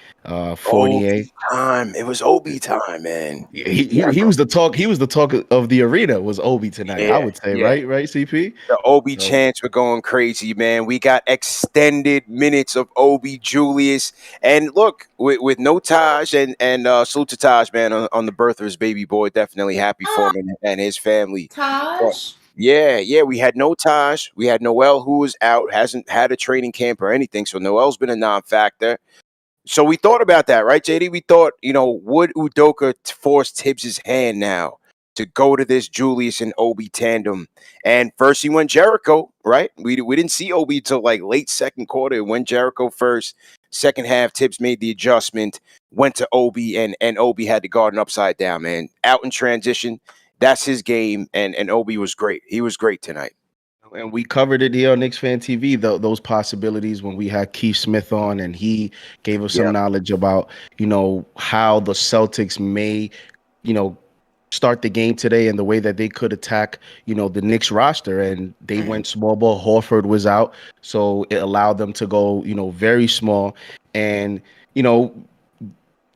Fournier. Time. It was Obi time, man. He was the talk. He was the talk of the arena. Was Obi tonight? I would say, right, CP. The Obi chants were going crazy, man. We got extended minutes of Obi, Julius, and look with no Taj and salute to Taj, man, on the birth of his baby boy. Definitely happy for him and his family. Taj. Yeah. We had no Taj. We had Noel, who was out, hasn't had a training camp or anything. So Noel's been a non-factor. So we thought about that, right, JD? We thought, would Udoka force Tibbs' hand now to go to this Julius and Obi tandem? And first he went Jericho, right? We didn't see Obi till like late second quarter. It went Jericho first. Second half, Tibbs made the adjustment, went to Obi, and Obi had the garden upside down, man. Out in transition. That's his game, and Obi was great. He was great tonight. And we covered it here on Knicks Fan TV, those possibilities when we had Keith Smith on, and he gave us some knowledge about, how the Celtics may, start the game today and the way that they could attack, the Knicks roster. And they went small ball. Horford was out, so it allowed them to go, very small. And,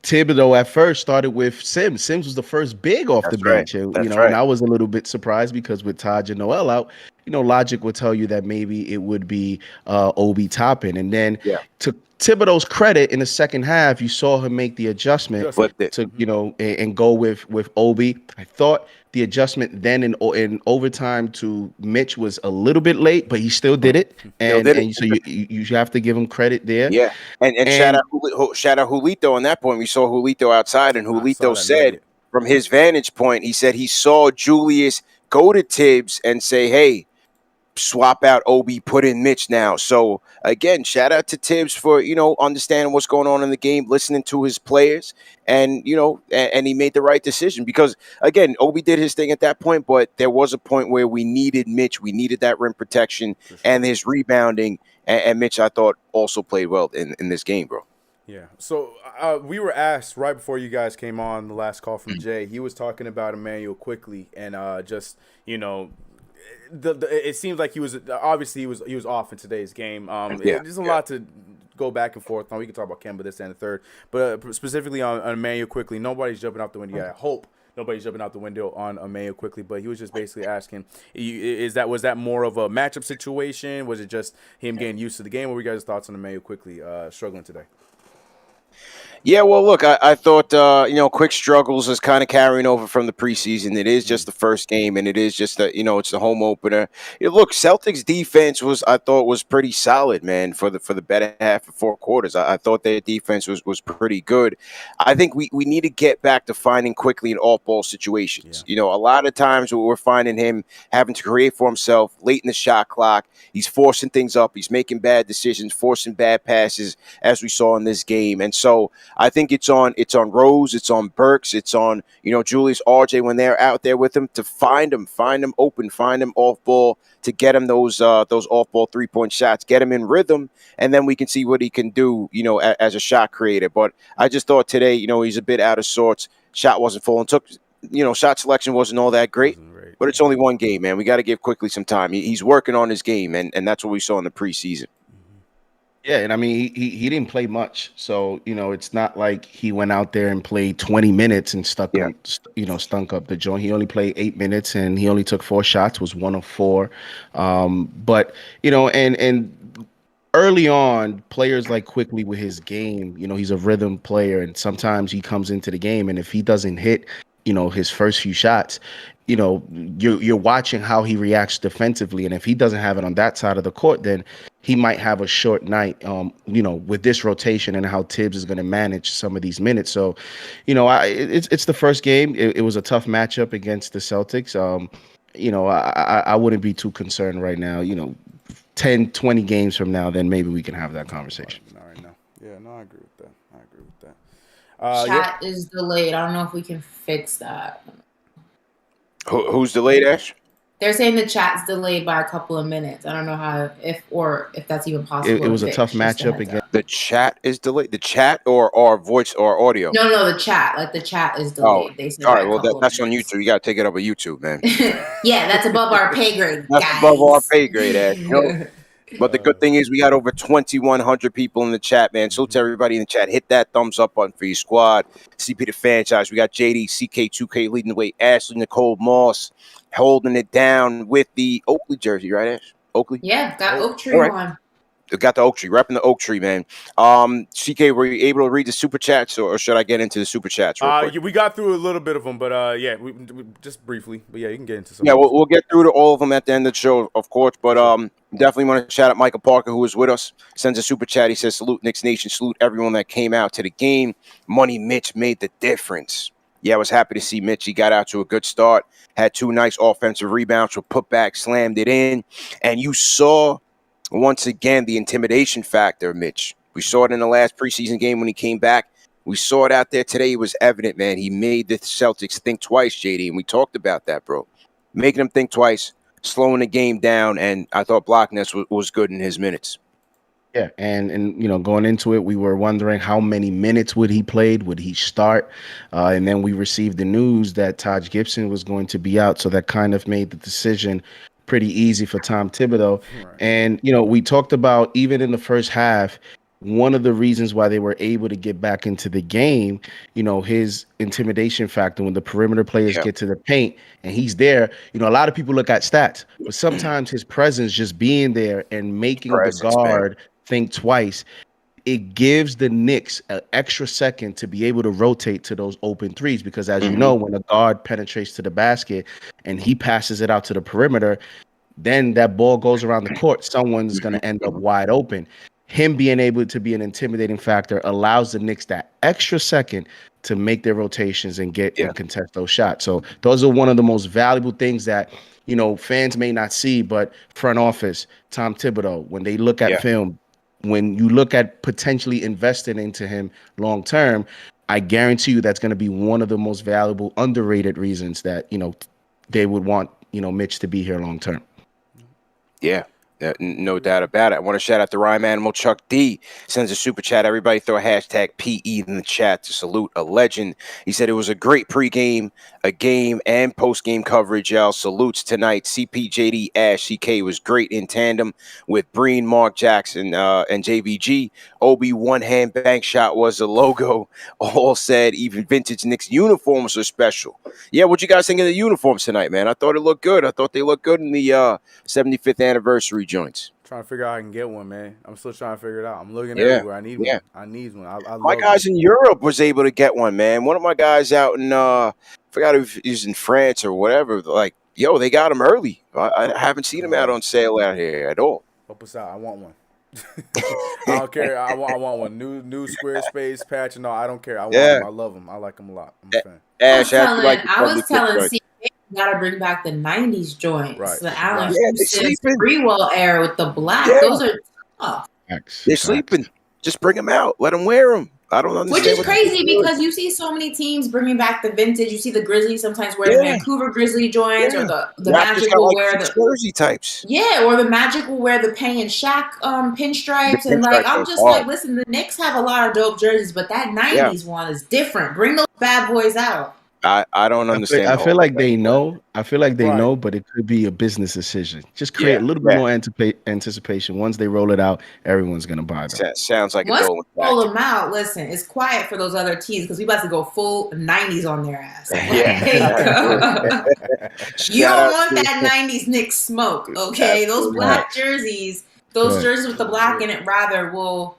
Thibodeau at first started with Sims. Sims was the first big off the bench. Right. And I was a little bit surprised because with Taj and Noel out, logic would tell you that maybe it would be Obi Toppin. And then to Thibodeau's credit, in the second half, you saw him make the adjustment to, and go with Obi. I thought the adjustment then in overtime to Mitch was a little bit late, but he still did it. And so you have to give him credit there. Yeah. And shout out Julito on that point. We saw Julito outside, and Julito said from his vantage point, he said he saw Julius go to Tibbs and say, hey, swap out Obi, put in Mitch now. So again, shout out to Tibbs for, understanding what's going on in the game, listening to his players, and, and he made the right decision because, again, Obi did his thing at that point, but there was a point where we needed Mitch. We needed that rim protection and his rebounding. And Mitch, I thought, also played well in this game, bro. Yeah. So we were asked right before you guys came on, the last call from Jay. He was talking about Emmanuel quickly and it seems like he was off in today's game. There's a lot to go back and forth on. We can talk about Kemba this and the third, but specifically on Emmanuel quickly, nobody's jumping out the window. I hope nobody's jumping out the window on Emmanuel quickly, but he was just basically asking, was that more of a matchup situation? Was it just him getting used to the game? What were you guys' thoughts on Emmanuel quickly struggling today? Yeah, well, look, I thought, quick struggles is kind of carrying over from the preseason. It is just the first game, and it is just it's the home opener. Look, Celtics defense I thought was pretty solid, man, for the better half of 4 quarters. I thought their defense was pretty good. I think we need to get back to finding quickly in off-ball situations. Yeah. A lot of times we're finding him having to create for himself late in the shot clock. He's forcing things up. He's making bad decisions, forcing bad passes, as we saw in this game. And so I think it's on Rose, it's on Burks, it's on Julius, RJ when they're out there with him to find him open, find him off ball to get him those off ball 3-point shots, get him in rhythm, and then we can see what he can do as a shot creator. But I just thought today he's a bit out of sorts. Shot wasn't full and took shot selection wasn't all that great. But it's only one game, man. We got to give quickly some time. He's working on his game, and that's what we saw in the preseason. Yeah, and I mean, he didn't play much, so it's not like he went out there and played 20 minutes and stunk up the joint. He only played 8 minutes, and he only took 4 shots, was 1 of 4. But and early on, players like quickly with his game, he's a rhythm player, and sometimes he comes into the game, and if he doesn't hit, his first few shots, you're watching how he reacts defensively, and if he doesn't have it on that side of the court, then he might have a short night, with this rotation and how Tibbs is going to manage some of these minutes. So, it's the first game. It was a tough matchup against the Celtics. I wouldn't be too concerned right now. 10, 20 games from now, then maybe we can have that conversation. All right, no. Yeah, no, I agree with that. Chat is delayed. I don't know if we can fix that. Who's delayed, Ash? They're saying the chat's delayed by a couple of minutes. I don't know if that's even possible. It was a tough matchup again. The chat is delayed. The chat or voice or audio? No, the chat. Like the chat is delayed. They said all right. Well, that's on YouTube. You got to take it up on YouTube, man. Yeah, that's above our pay grade. That's guys. above our pay grade, Ash. But the good thing is we got over 2,100 people in the chat, man. So to everybody in the chat, hit that thumbs up button for your squad. CP the franchise. We got JD, CK2K leading the way. Ashley Nicole Moss holding it down with the Oakley jersey, right, Ash? Oakley? Yeah, got Oak Tree on. got the oak tree, repping the oak tree, man. CK, were you able to read the super chats, or should I get into the super chats real quick? We got through a little bit of them, but yeah, we just briefly. But yeah, you can get into some. Yeah, we'll get through to all of them at the end of the show, of course. But definitely want to shout out Michael Parker, who was with us. Sends a super chat. He says, "Salute Knicks Nation. Salute everyone that came out to the game. Money Mitch made the difference." Yeah, I was happy to see Mitch. He got out to a good start. Had 2 nice offensive rebounds, were put back, slammed it in, and you saw once again the intimidation factor, Mitch. We saw it in the last preseason game when he came back. We saw it out there today. It was evident, man. He made the Celtics think twice, JD, and we talked about that, bro. Making them think twice, slowing the game down, and I thought Blockness was good in his minutes. Yeah, and you know, going into it, we were wondering how many minutes would he played, would he start, and then we received the news that Taj Gibson was going to be out, so that kind of made the decision pretty easy for Tom Thibodeau. Right. And you know, we talked about even in the first half, one of the reasons why they were able to get back into the game, you know, his intimidation factor when the perimeter players get to the paint and he's there. You know, a lot of people look at stats, but sometimes his presence, just being there and making the guard think twice, it gives the Knicks an extra second to be able to rotate to those open threes. Because as you know, when a guard penetrates to the basket and he passes it out to the perimeter, then that ball goes around the court. Someone's going to end up wide open. Him being able to be an intimidating factor allows the Knicks that extra second to make their rotations and get and contest those shots. So those are one of the most valuable things that, you know, fans may not see, but front office, Tom Thibodeau, when they look at film, when you look at potentially investing into him long term, I guarantee you that's going to be one of the most valuable, underrated reasons that, you know, they would want, you know, Mitch to be here long term. Yeah. No doubt about it. I want to shout out the Rhyme Animal. Chuck D sends a super chat. Everybody throw a hashtag PE in the chat to salute a legend. He said it was a great pregame, a game, and postgame coverage, y'all. Salutes tonight. CPJD Ash CK was great in tandem with Breen, Mark Jackson, and JVG. Obi one-hand bank shot was the logo. All said, even vintage Knicks uniforms are special. Yeah, what you guys think of the uniforms tonight, man? I thought it looked good. I thought they looked good in the 75th anniversary joints. Trying to figure out how I can get one, man. I'm still trying to figure it out. I'm looking everywhere. I need one. I need one. I my guys in Europe was able to get one, man. One of my guys out in I forgot if he's in France or whatever. Like, yo, they got them early. I haven't seen them out on sale out here at all. Help us out. I want one. I don't care. I want one. New Squarespace patch. No, I don't care. I want them. I love them. I like them a lot. I'm a fan. Ash, I was telling C, gotta bring back the 90s joints. Right. The Allen Freewell era with the black. Yeah. Those are tough. They're sleeping. Just bring them out. Let them wear them. I don't understand. Which is crazy because you see so many teams bringing back the vintage. You see the Grizzlies sometimes wear the Vancouver Grizzly joints, or the Magic will wear the Jersey types. Yeah, or the Magic will wear the Payne and Shaq pinstripes. And like, I'm just like, listen, the Knicks have a lot of dope jerseys, but that 90s one is different. Bring those bad boys out. I don't understand. I feel like they know. I feel like they know, but it could be a business decision. Just create a little bit more anticipation. Once they roll it out, everyone's gonna buy them. Sounds like once they roll them out. Listen, it's quiet for those other teams because we about to go full 90s on their ass. You don't want that 90s Knicks smoke, okay? Those black jerseys, jerseys with the black in it, rather will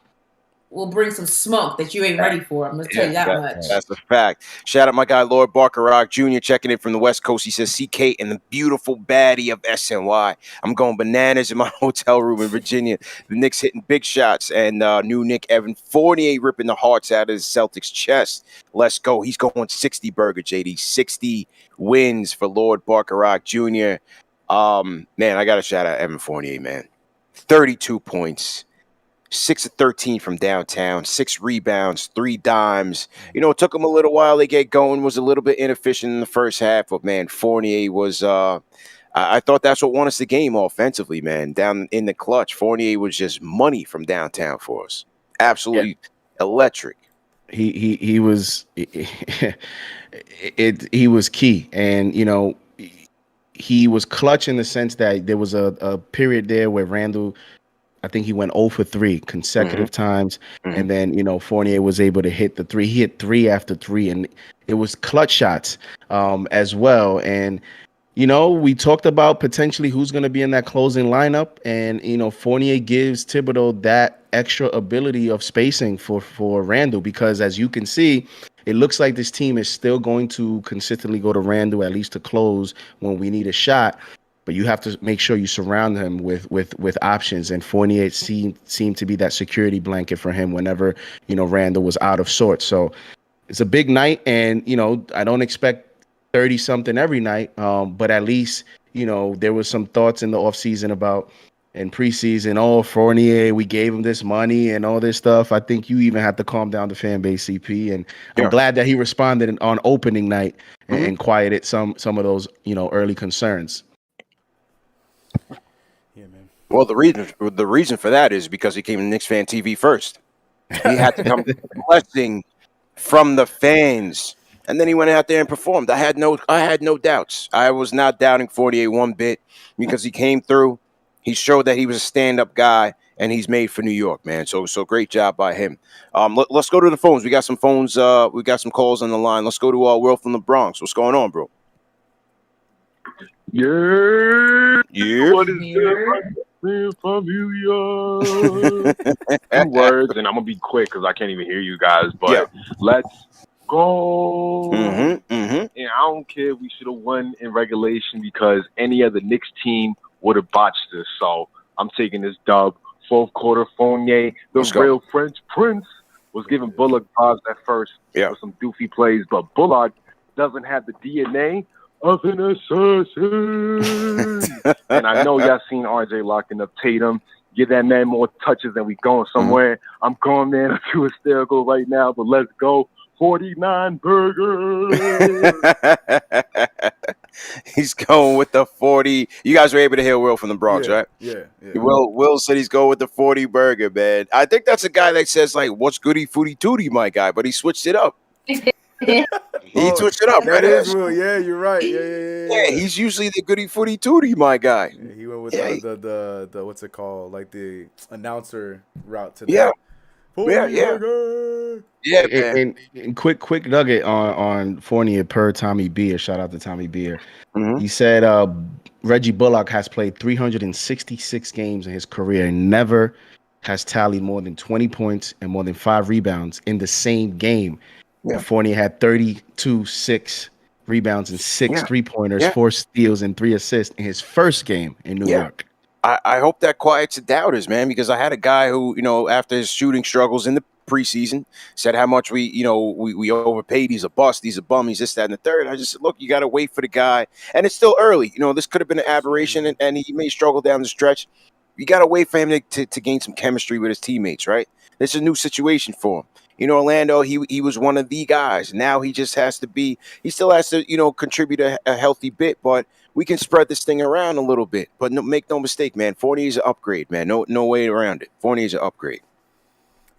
bring some smoke that you ain't ready for. I'm going to tell you that much. That's a fact. Shout out my guy, Lord Barker Jr., checking in from the West Coast. He says, CK and the beautiful baddie of SNY. I'm going bananas in my hotel room in Virginia. The Knicks hitting big shots, and new Nick Evan Fournier ripping the hearts out of his Celtics chest. Let's go. He's going 60 burger, JD. 60 wins for Lord Barker Jr. Man, I got to shout out Evan Fournier, man. 32 points. 6 of 13 from downtown, 6 rebounds, 3 dimes. You know, it took him a little while to get going, was a little bit inefficient in the first half, but man, Fournier was, I thought that's what won us the game offensively, man. Down in the clutch, Fournier was just money from downtown for us. Absolutely electric. He was, he was key. And, you know, he was clutch in the sense that there was a period there where Randall, I think he went 0 for 3 consecutive times. And then, you know, Fournier was able to hit the 3. He hit 3 after 3, and it was clutch shots as well. And, we talked about potentially who's going to be in that closing lineup, and Fournier gives Thibodeau that extra ability of spacing for Randall, because as you can see, it looks like this team is still going to consistently go to Randall at least to close when we need a shot. But you have to make sure you surround him with options, and Fournier seemed to be that security blanket for him whenever Randall was out of sorts. So it's a big night, and I don't expect 30 something every night, but at least there was some thoughts in the offseason about in preseason, Fournier, we gave him this money and all this stuff. I think you even had to calm down the fan base, CP, and I'm glad that he responded on opening night and quieted some of those early concerns. Yeah, man. Well, the reason for that is because he came to Knicks Fan TV first. He had to come blessing from the fans, and then he went out there and performed. I had no doubts. I was not doubting Fournier one bit, because he came through. He showed that he was a stand-up guy, and he's made for New York, man. So great job by him. Let's go to the phones. We got some phones. We got some calls on the line. Let's go to Will from the Bronx. What's going on, bro? Yeah. What is good from New York? 2 words, and I'm gonna be quick because I can't even hear you guys. But let's go. And I don't care if we should have won in regulation, because any other Knicks team would have botched this. So I'm taking this dub. Fourth quarter, Fournier, the real French Prince, was giving Bullock vibes at first with some doofy plays, but Bullock doesn't have the DNA of an assassin. And I know y'all seen RJ locking up Tatum. Give that man more touches and we going somewhere. I'm going, man. I'm too hysterical right now, but let's go. 49 burgers. He's going with the 40. You guys were able to hear Will from the Bronx, right? Yeah. Will said he's going with the 40 burger, man. I think that's a guy that says, like, what's goody footy tooty, my guy, but he switched it up. He switched it up, that right? Is Will. Yeah, you're right. Yeah. He's usually the goody footy tooty, my guy. Yeah, he went with the what's it called? Like the announcer route to that. Yeah, man. And quick nugget on Fournier per Tommy Beer. Shout out to Tommy Beer. He said Reggie Bullock has played 366 games in his career and never has tallied more than 20 points and more than 5 rebounds in the same game. Yeah. Fournier had 32, 6 rebounds and 6 3-pointers, 4 steals, and 3 assists in his first game in New York. I hope that quiets the doubters, man, because I had a guy who, after his shooting struggles in the preseason, said how much we overpaid. He's a bust. He's a bum. He's this, that, and the third. I just said, look, you got to wait for the guy. And it's still early. This could have been an aberration, and he may struggle down the stretch. You got to wait for him to gain some chemistry with his teammates, right? This is a new situation for him. Orlando, he was one of the guys. Now he just has to be – he still has to, contribute a healthy bit, but we can spread this thing around a little bit. But make no mistake, man, Fournier's an upgrade, man. No way around it. Fournier's an upgrade.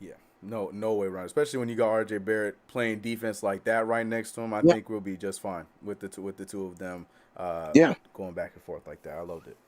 Yeah, no way around it. Especially when you got RJ Barrett playing defense like that right next to him. I think we'll be just fine with the two of them going back and forth like that. I loved it.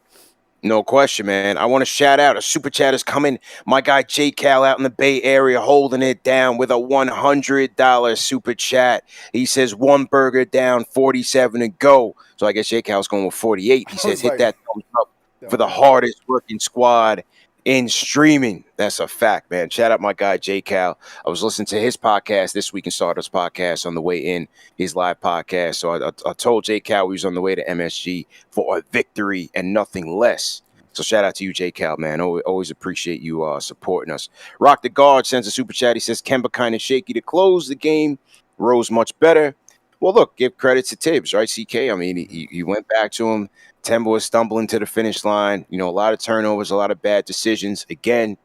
No question, man. I want to shout out. A super chat is coming. My guy J Cal out in the Bay Area holding it down with a $100 super chat. He says 1 burger down, 47 to go. So I guess J Cal's going with 48. He says hit that thumbs up for the hardest working squad in streaming. That's a fact, man. Shout out my guy J Cal. I was listening to his podcast this week, and Stardust podcast on the way in, his live podcast. So I told J Cal we was on the way to MSG for a victory and nothing less. So shout out to you, J Cal, man. Always appreciate you supporting us. Rock the Guard sends a super chat. He says Kemba kind of shaky to close the game. Rose much better. Well, look, give credit to Tibbs, right? CK. I mean, he went back to him. Kemba was stumbling to the finish line. A lot of turnovers, a lot of bad decisions. Again,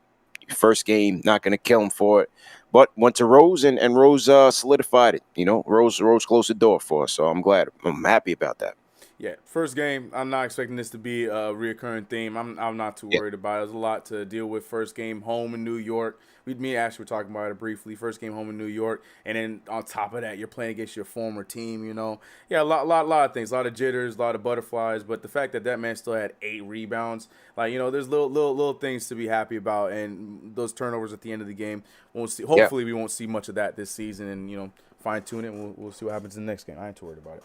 first game, not going to kill him for it. But went to Rose, and Rose solidified it. Rose closed the door for us. So I'm glad. I'm happy about that. Yeah, first game, I'm not expecting this to be a reoccurring theme. I'm not too worried about it. There's a lot to deal with. First game home in New York. Me and Ash were talking about it briefly. First game home in New York, and then on top of that, you're playing against your former team. Yeah, a lot of things, a lot of jitters, a lot of butterflies. But the fact that man still had 8 rebounds, there's little things to be happy about. And those turnovers at the end of the game, we'll see. Hopefully, we won't see much of that this season, and fine tune it. And we'll see what happens in the next game. I ain't too worried about it.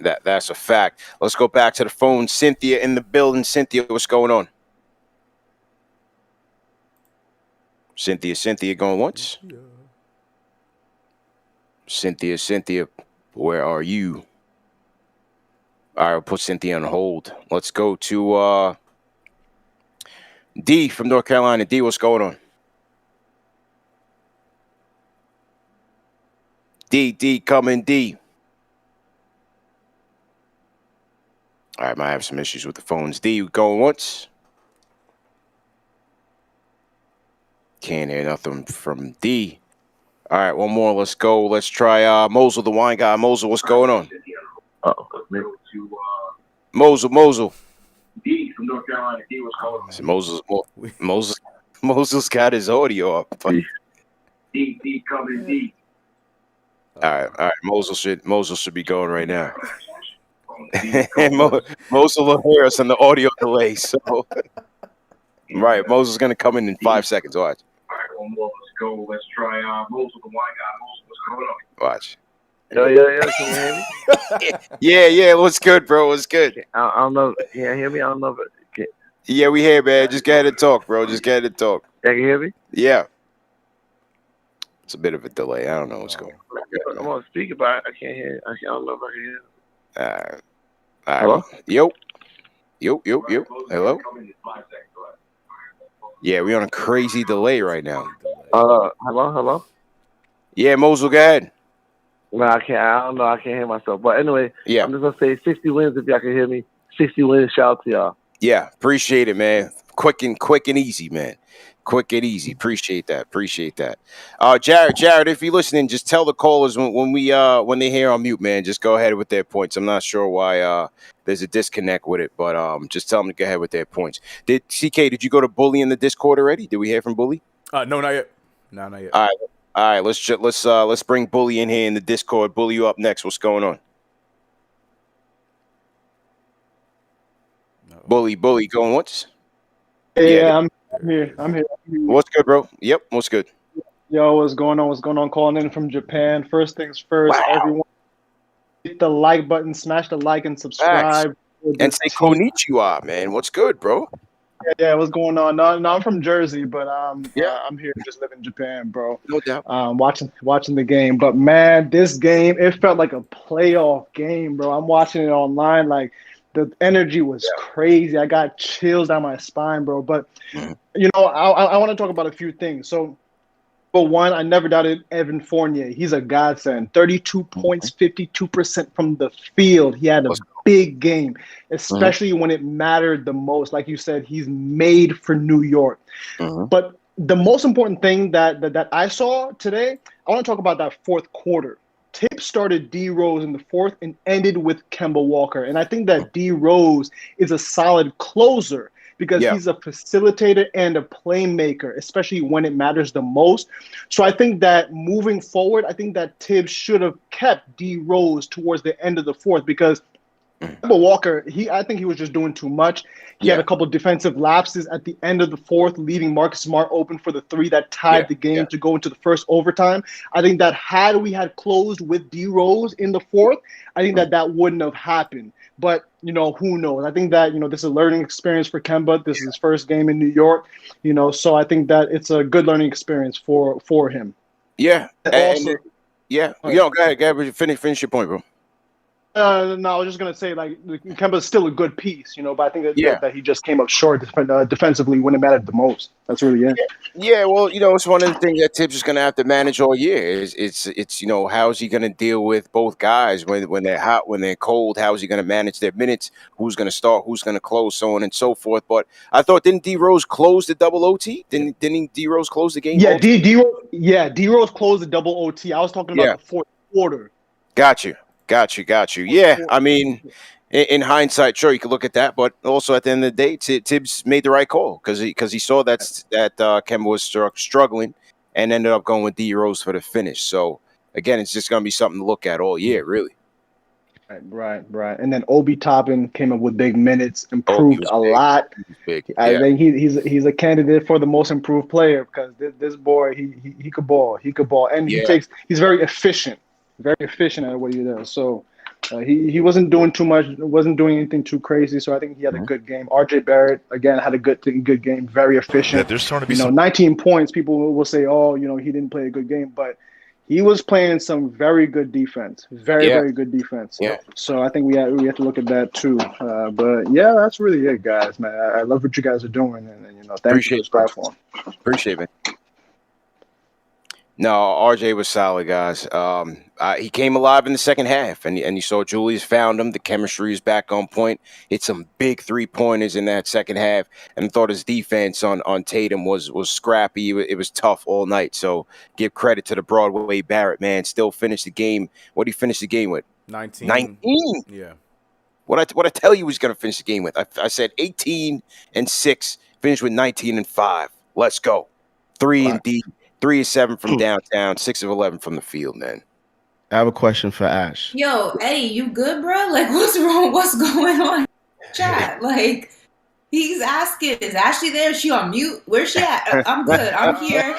That's a fact. Let's go back to the phone. Cynthia in the building. Cynthia, what's going on? Cynthia going once? Cynthia, where are you? All right, we'll put Cynthia on hold. Let's go to D from North Carolina. D, what's going on? D, coming, D. All right, might have some issues with the phones. D, going once? Can't hear nothing from D. All right, one more. Let's go. Let's try Mosul, the wine guy. Mosul, what's going on? Mosul. D from North Carolina. D, what's going on? Mosul's got his audio up. D, coming, D. All right. Mosul should be going right now. Mosul will hear us on the audio delay. So, right, Mosul's gonna come in 5 seconds. Watch. All right, one more. Let's go. Let's try Mosul, the wine guy. Mosul, what's going on? Watch. Yeah. Can you hear me? Yeah. What's good, bro? What's good? I don't know. Can you hear me? I don't know. Yeah, we hear, man. Just go ahead and talk, bro. Just go ahead and talk. Yeah, can you hear me? Yeah. It's a bit of a delay. I don't know what's going on. I'm on speaker, but I can't hear. I don't know if I can hear. All right. Hello? Yo. Hello? Yeah, we're on a crazy delay right now. Hello? Yeah, Mosul, go ahead. No, I can't. I don't know. I can't hear myself. But anyway, yeah. I'm just going to say 60 wins if y'all can hear me. 60 wins. Shout out to y'all. Yeah, appreciate it, man. Quick and easy, man. Quick and easy. Appreciate that. Jared, if you're listening, just tell the callers when they hear on mute, man, just go ahead with their points. I'm not sure why there's a disconnect with it, but just tell them to go ahead with their points. Did you go to Bully in the Discord already? Did we hear from Bully? No, not yet. No, not yet. All right. Let's bring Bully in here in the Discord. Bully, you up next. What's going on? No. Bully, going once? Yeah, I'm here. What's good, bro? Yep, what's good? Yo, what's going on? Calling in from Japan. First things first, everyone, hit the like button, smash the like and subscribe. And say konnichiwa, man. What's good, bro? Yeah, what's going on? No, I'm from Jersey, but I'm here, just live in Japan, bro. No doubt. Watching the game. But man, this game, it felt like a playoff game, bro. I'm watching it online, like the energy was crazy. I got chills down my spine, bro. But, you know, I want to talk about a few things. So, for one, I never doubted Evan Fournier. He's a godsend. 32 points, 52% from the field. He had a big game, especially when it mattered the most. Like you said, he's made for New York. But the most important thing that I saw today, I want to talk about that fourth quarter. Tibbs started D Rose in the fourth and ended with Kemba Walker. And I think that D Rose is a solid closer because he's a facilitator and a playmaker, especially when it matters the most. So I think that moving forward, I think that Tibbs should have kept D Rose towards the end of the fourth because Kemba Walker, I think he was just doing too much. He had a couple defensive lapses at the end of the fourth, leaving Marcus Smart open for the three that tied the game to go into the first overtime. I think that had we had closed with D Rose in the fourth, I think that wouldn't have happened. But, you know, who knows? I think that, you know, this is a learning experience for Kemba. This is his first game in New York, you know, so I think that it's a good learning experience for him. Yeah. Go ahead. Finish your point, bro. No, I was just gonna say like Kemba's still a good piece, you know, but I think that he just came up short defensively when it mattered the most. That's really it. Yeah, well, you know, it's one of the things that Tibbs is gonna have to manage all year. It's you know, how's he gonna deal with both guys when they're hot, when they're cold? How is he gonna manage their minutes? Who's gonna start? Who's gonna close? So on and so forth. But I thought didn't D Rose close the double OT? Didn't D Rose close the game? Yeah, D Rose closed the double OT. I was talking about the fourth quarter. Got you. Yeah, I mean, in hindsight, sure, you could look at that, but also at the end of the day, Tibbs made the right call because he saw that Kemba was struggling and ended up going with D Rose for the finish. So again, it's just going to be something to look at all year, really. Right. And then Obi Toppin came up with big minutes, improved a lot. I think he's a candidate for the most improved player because this boy he could ball, and he's very efficient. Very efficient at what he does. So He wasn't doing too much, wasn't doing anything too crazy. So I think he had a good game. R.J. Barrett again had a good game, very efficient. Yeah, there's starting to be 19 points. People will say, oh, he didn't play a good game, but he was playing some very good defense, very good defense. Yeah. So I think we have to look at that too. But yeah, that's really it, guys. Man, I love what you guys are doing, and thank you for this platform. Appreciate it. No, RJ was solid, guys. He came alive in the second half, and you saw Julius found him. The chemistry is back on point. Hit some big 3-pointers in that second half, and I thought his defense on Tatum was scrappy. It was tough all night. So give credit to the Broadway Barrett, man. Still finished the game. What did he finish the game with? 19. 19. Yeah. What I tell you, he's going to finish the game with. I said 18 and 6. Finished with 19 and 5. Let's go. 3 and D. 3 of 7 from downtown, 6 of 11 from the field, man. I have a question for Ash. Yo, Eddie, you good, bro? Like, what's wrong? What's going on? Chat, like, he's asking, is Ashley there? Is she on mute? Where's she at? I'm good. I'm here,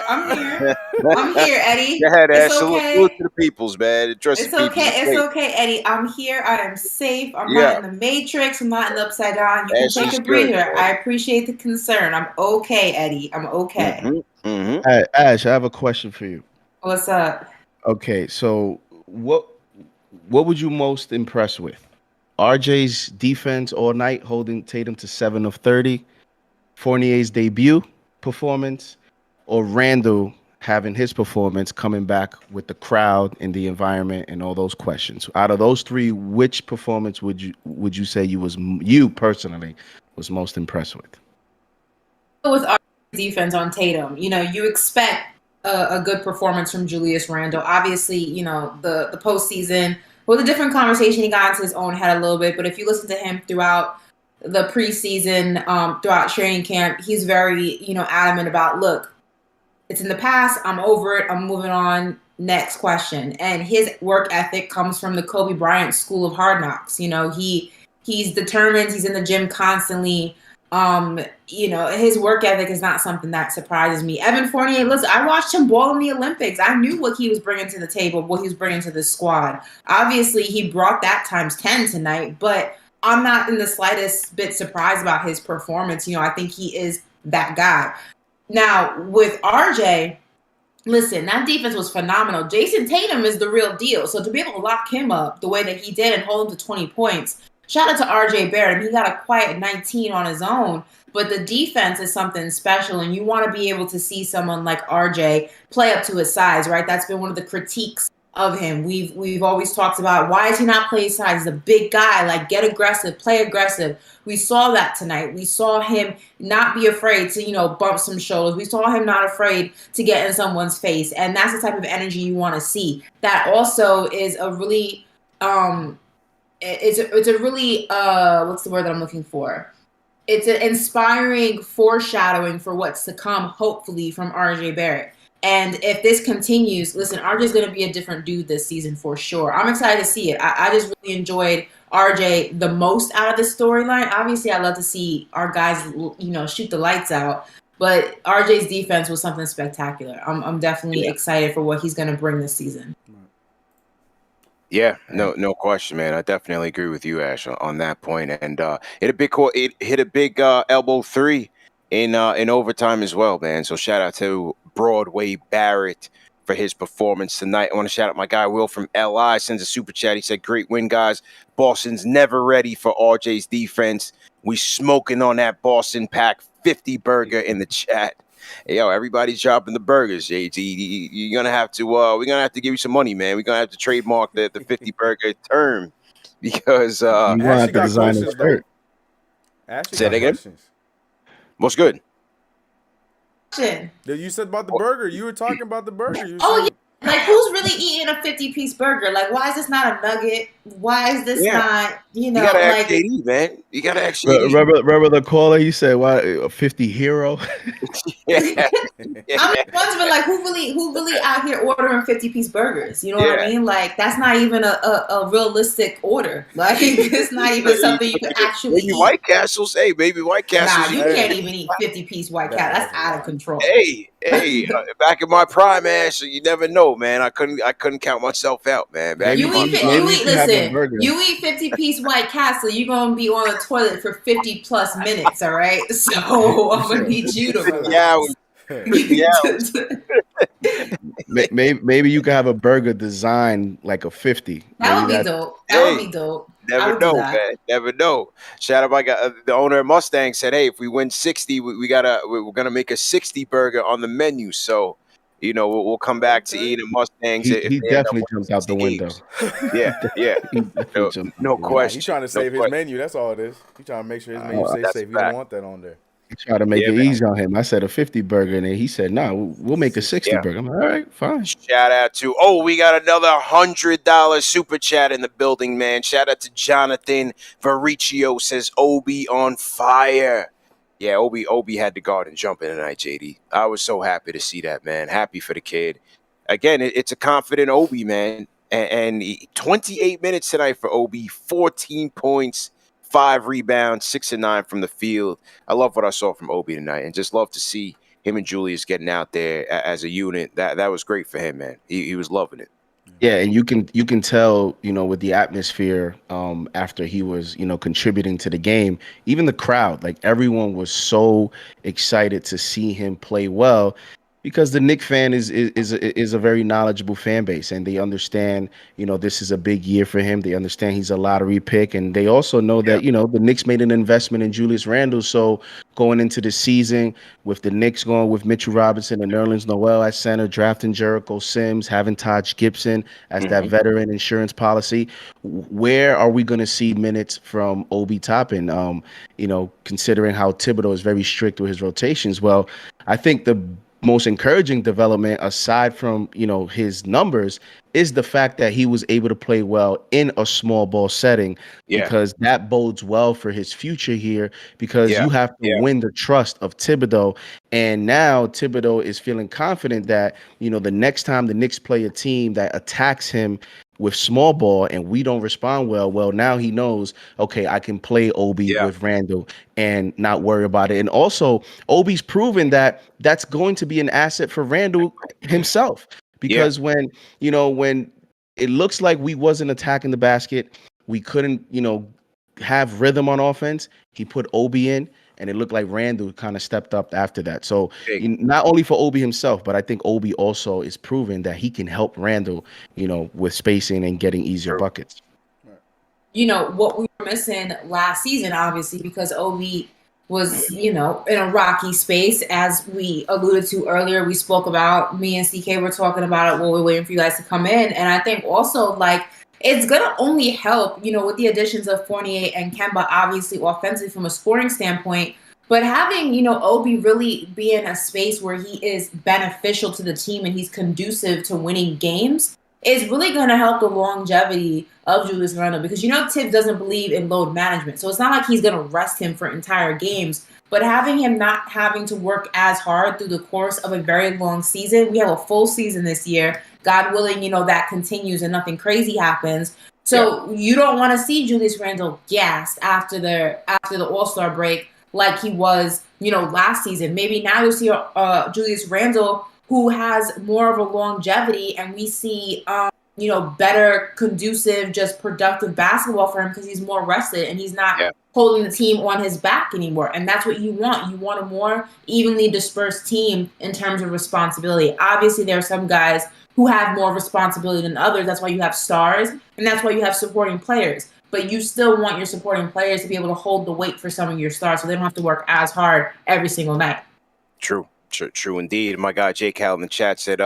Eddie. Go ahead, it's Ash. okay. Salute to the peoples, man. It's okay, Eddie. I'm here. I am safe. I'm not in the Matrix. I'm not in the Upside Down. You can take a breather. Good, I appreciate the concern. I'm okay, Eddie. I'm okay. Hey, Ash, I have a question for you. What's up? Okay, so what would you most impress with? RJ's defense all night, holding Tatum to 7 of 30, Fournier's debut performance, or Randall having his performance coming back with the crowd and the environment and all those questions? Out of those three, which performance would you say you personally was most impressed with? With our defense on Tatum, you expect a good performance from Julius Randle. Obviously, the postseason was a different conversation. He got into his own head a little bit, but if you listen to him throughout the preseason, throughout training camp, he's very, adamant about, look, it's in the past. I'm over it. I'm moving on. Next question. And his work ethic comes from the Kobe Bryant school of hard knocks. He's determined. He's in the gym constantly. His work ethic is not something that surprises me. Evan Fournier, listen, I watched him ball in the Olympics. I knew what he was bringing to the table, what he was bringing to the squad. Obviously, he brought that times 10 tonight, but I'm not in the slightest bit surprised about his performance. I think he is that guy. Now, with RJ, listen, that defense was phenomenal. Jason Tatum is the real deal. So to be able to lock him up the way that he did and hold him to 20 points, shout out to RJ Barrett. He got a quiet 19 on his own, but the defense is something special, and you want to be able to see someone like RJ play up to his size, right? That's been one of the critiques of him. We've always talked about, why is he not playing size? He's a big guy. Like, get aggressive, play aggressive. We saw that tonight. We saw him not be afraid to, bump some shoulders. We saw him not afraid to get in someone's face, and that's the type of energy you want to see. That also is a really it's a really what's the word that I'm looking for? It's an inspiring foreshadowing for what's to come, hopefully, from RJ Barrett. And if this continues, listen, RJ's going to be a different dude this season for sure. I'm excited to see it. I just really enjoyed RJ the most out of the storyline. Obviously, I love to see our guys, shoot the lights out. But RJ's defense was something spectacular. I'm definitely excited for what he's going to bring this season. Yeah, no question, man. I definitely agree with you, Ash, on that point. And it hit a big elbow 3 in overtime as well, man. So shout out to Broadway Barrett for his performance tonight. I want to shout out my guy Will from LI, sends a super chat. He said, "Great win, guys. Boston's never ready for RJ's defense. We smoking on that Boston Pack 50 burger in the chat." Hey, yo, everybody's dropping the burgers, JT. You're gonna have to we're gonna have to give you some money, man. We're gonna have to trademark the 50 burger term, because you're gonna have to design a shirt. Say that again. What's good? You said about the burger. You were talking about the burger. Yeah. Like, who's really eating a 50-piece burger? Like, why is this not a nugget? Why is this not, you gotta ask JD, man. You gotta ask JD. Remember the caller? He said, "Why a 50 hero?" I mean, wondering, like, who really out here ordering 50-piece burgers? You know what I mean? Like, that's not even a realistic order. Like, it's not even something you could actually eat. White Castles, maybe White Castles. Nah, you can't even eat 50-piece White Castle. That's out of control. Hey, back in my prime, man. So you never know, man. I couldn't count myself out, man. Back Maybe in my prime. maybe you can have a Listen, burger. you eat 50-piece White Castle, you're gonna be on the toilet for 50+ minutes, all right? So I'm gonna need you to Yeah, relax. Maybe you can have a burger designed like a 50. That Maybe would be that. dope. That would hey, be dope. I never would do know, that. man. Never know. Shout out, I got the owner of Mustang said, "Hey, if we win 60, we're gonna make a 60 burger on the menu." So, we'll come back to eating Mustangs if He they end up definitely winning jumped out the 60 window. games. Yeah. He definitely No, jumped out no the window. Nah, he's question. trying to No save his question. menu. That's all it is. He's trying to make sure his menu stays That's safe. a He don't fact. want that on there. He tried to make Yeah, it man. easy on him. I said a 50 burger, and then he said, "No, we'll make a 60 Yeah. burger." I'm like, all right, fine. Shout out to we got another $100 super chat in the building, man. Shout out to Jonathan Varicio, says Obi on fire. Yeah, Obi had the garden jumping tonight, JD. I was so happy to see that, man. Happy for the kid. Again, it's a confident Obi, man. And 28 minutes tonight for Obi, 14 points, 5 rebounds, 6 and 9 from the field. I love what I saw from Obi tonight, and just love to see him and Julius getting out there as a unit. That was great for him, man. He was loving it. Yeah, and you can tell, with the atmosphere after he was, contributing to the game, even the crowd, like everyone was so excited to see him play well because the Knicks fan is a very knowledgeable fan base, and they understand, this is a big year for him. They understand he's a lottery pick, and they also know that, the Knicks made an investment in Julius Randle. So going into the season with the Knicks going with Mitchell Robinson and Nerlens Noel at center, drafting Jericho Sims, having Taj Gibson as that veteran insurance policy, where are we going to see minutes from Obi Toppin? Considering how Thibodeau is very strict with his rotations. Well, I think the most encouraging development, aside from his numbers, is the fact that he was able to play well in a small ball setting, because that bodes well for his future here, because you have to win the trust of Thibodeau. And now Thibodeau is feeling confident that the next time the Knicks play a team that attacks him with small ball and we don't respond well, now he knows, okay, I can play Obi with Randall and not worry about it. And also, Obi's proven that that's going to be an asset for Randall himself, because when it looks like we wasn't attacking the basket, we couldn't, have rhythm on offense, he put Obi in, and it looked like Randall kind of stepped up after that. So not only for Obi himself, but I think Obi also is proven that he can help Randall, with spacing and getting easier buckets. What we were missing last season, obviously, because Obi was, in a rocky space, as we alluded to earlier. We spoke about, me and CK were talking about it while we're waiting for you guys to come in. And I think also, it's going to only help, with the additions of Fournier and Kemba, obviously offensively from a scoring standpoint. But having, Obi really be in a space where he is beneficial to the team and he's conducive to winning games is really going to help the longevity of Julius Randle, because Tibbs doesn't believe in load management. So it's not like he's going to rest him for entire games, but having him not having to work as hard through the course of a very long season. We have a full season this year. God willing, that continues and nothing crazy happens. So you don't want to see Julius Randle gassed after the All-Star break like he was, last season. Maybe now you'll see Julius Randle who has more of a longevity, and we see, better, conducive, just productive basketball for him because he's more rested and he's not holding the team on his back anymore. And that's what you want. You want a more evenly dispersed team in terms of responsibility. Obviously, there are some guys who have more responsibility than others. That's why you have stars, and that's why you have supporting players. But you still want your supporting players to be able to hold the weight for some of your stars, so they don't have to work as hard every single night. True indeed. My guy Jay Cal in the chat said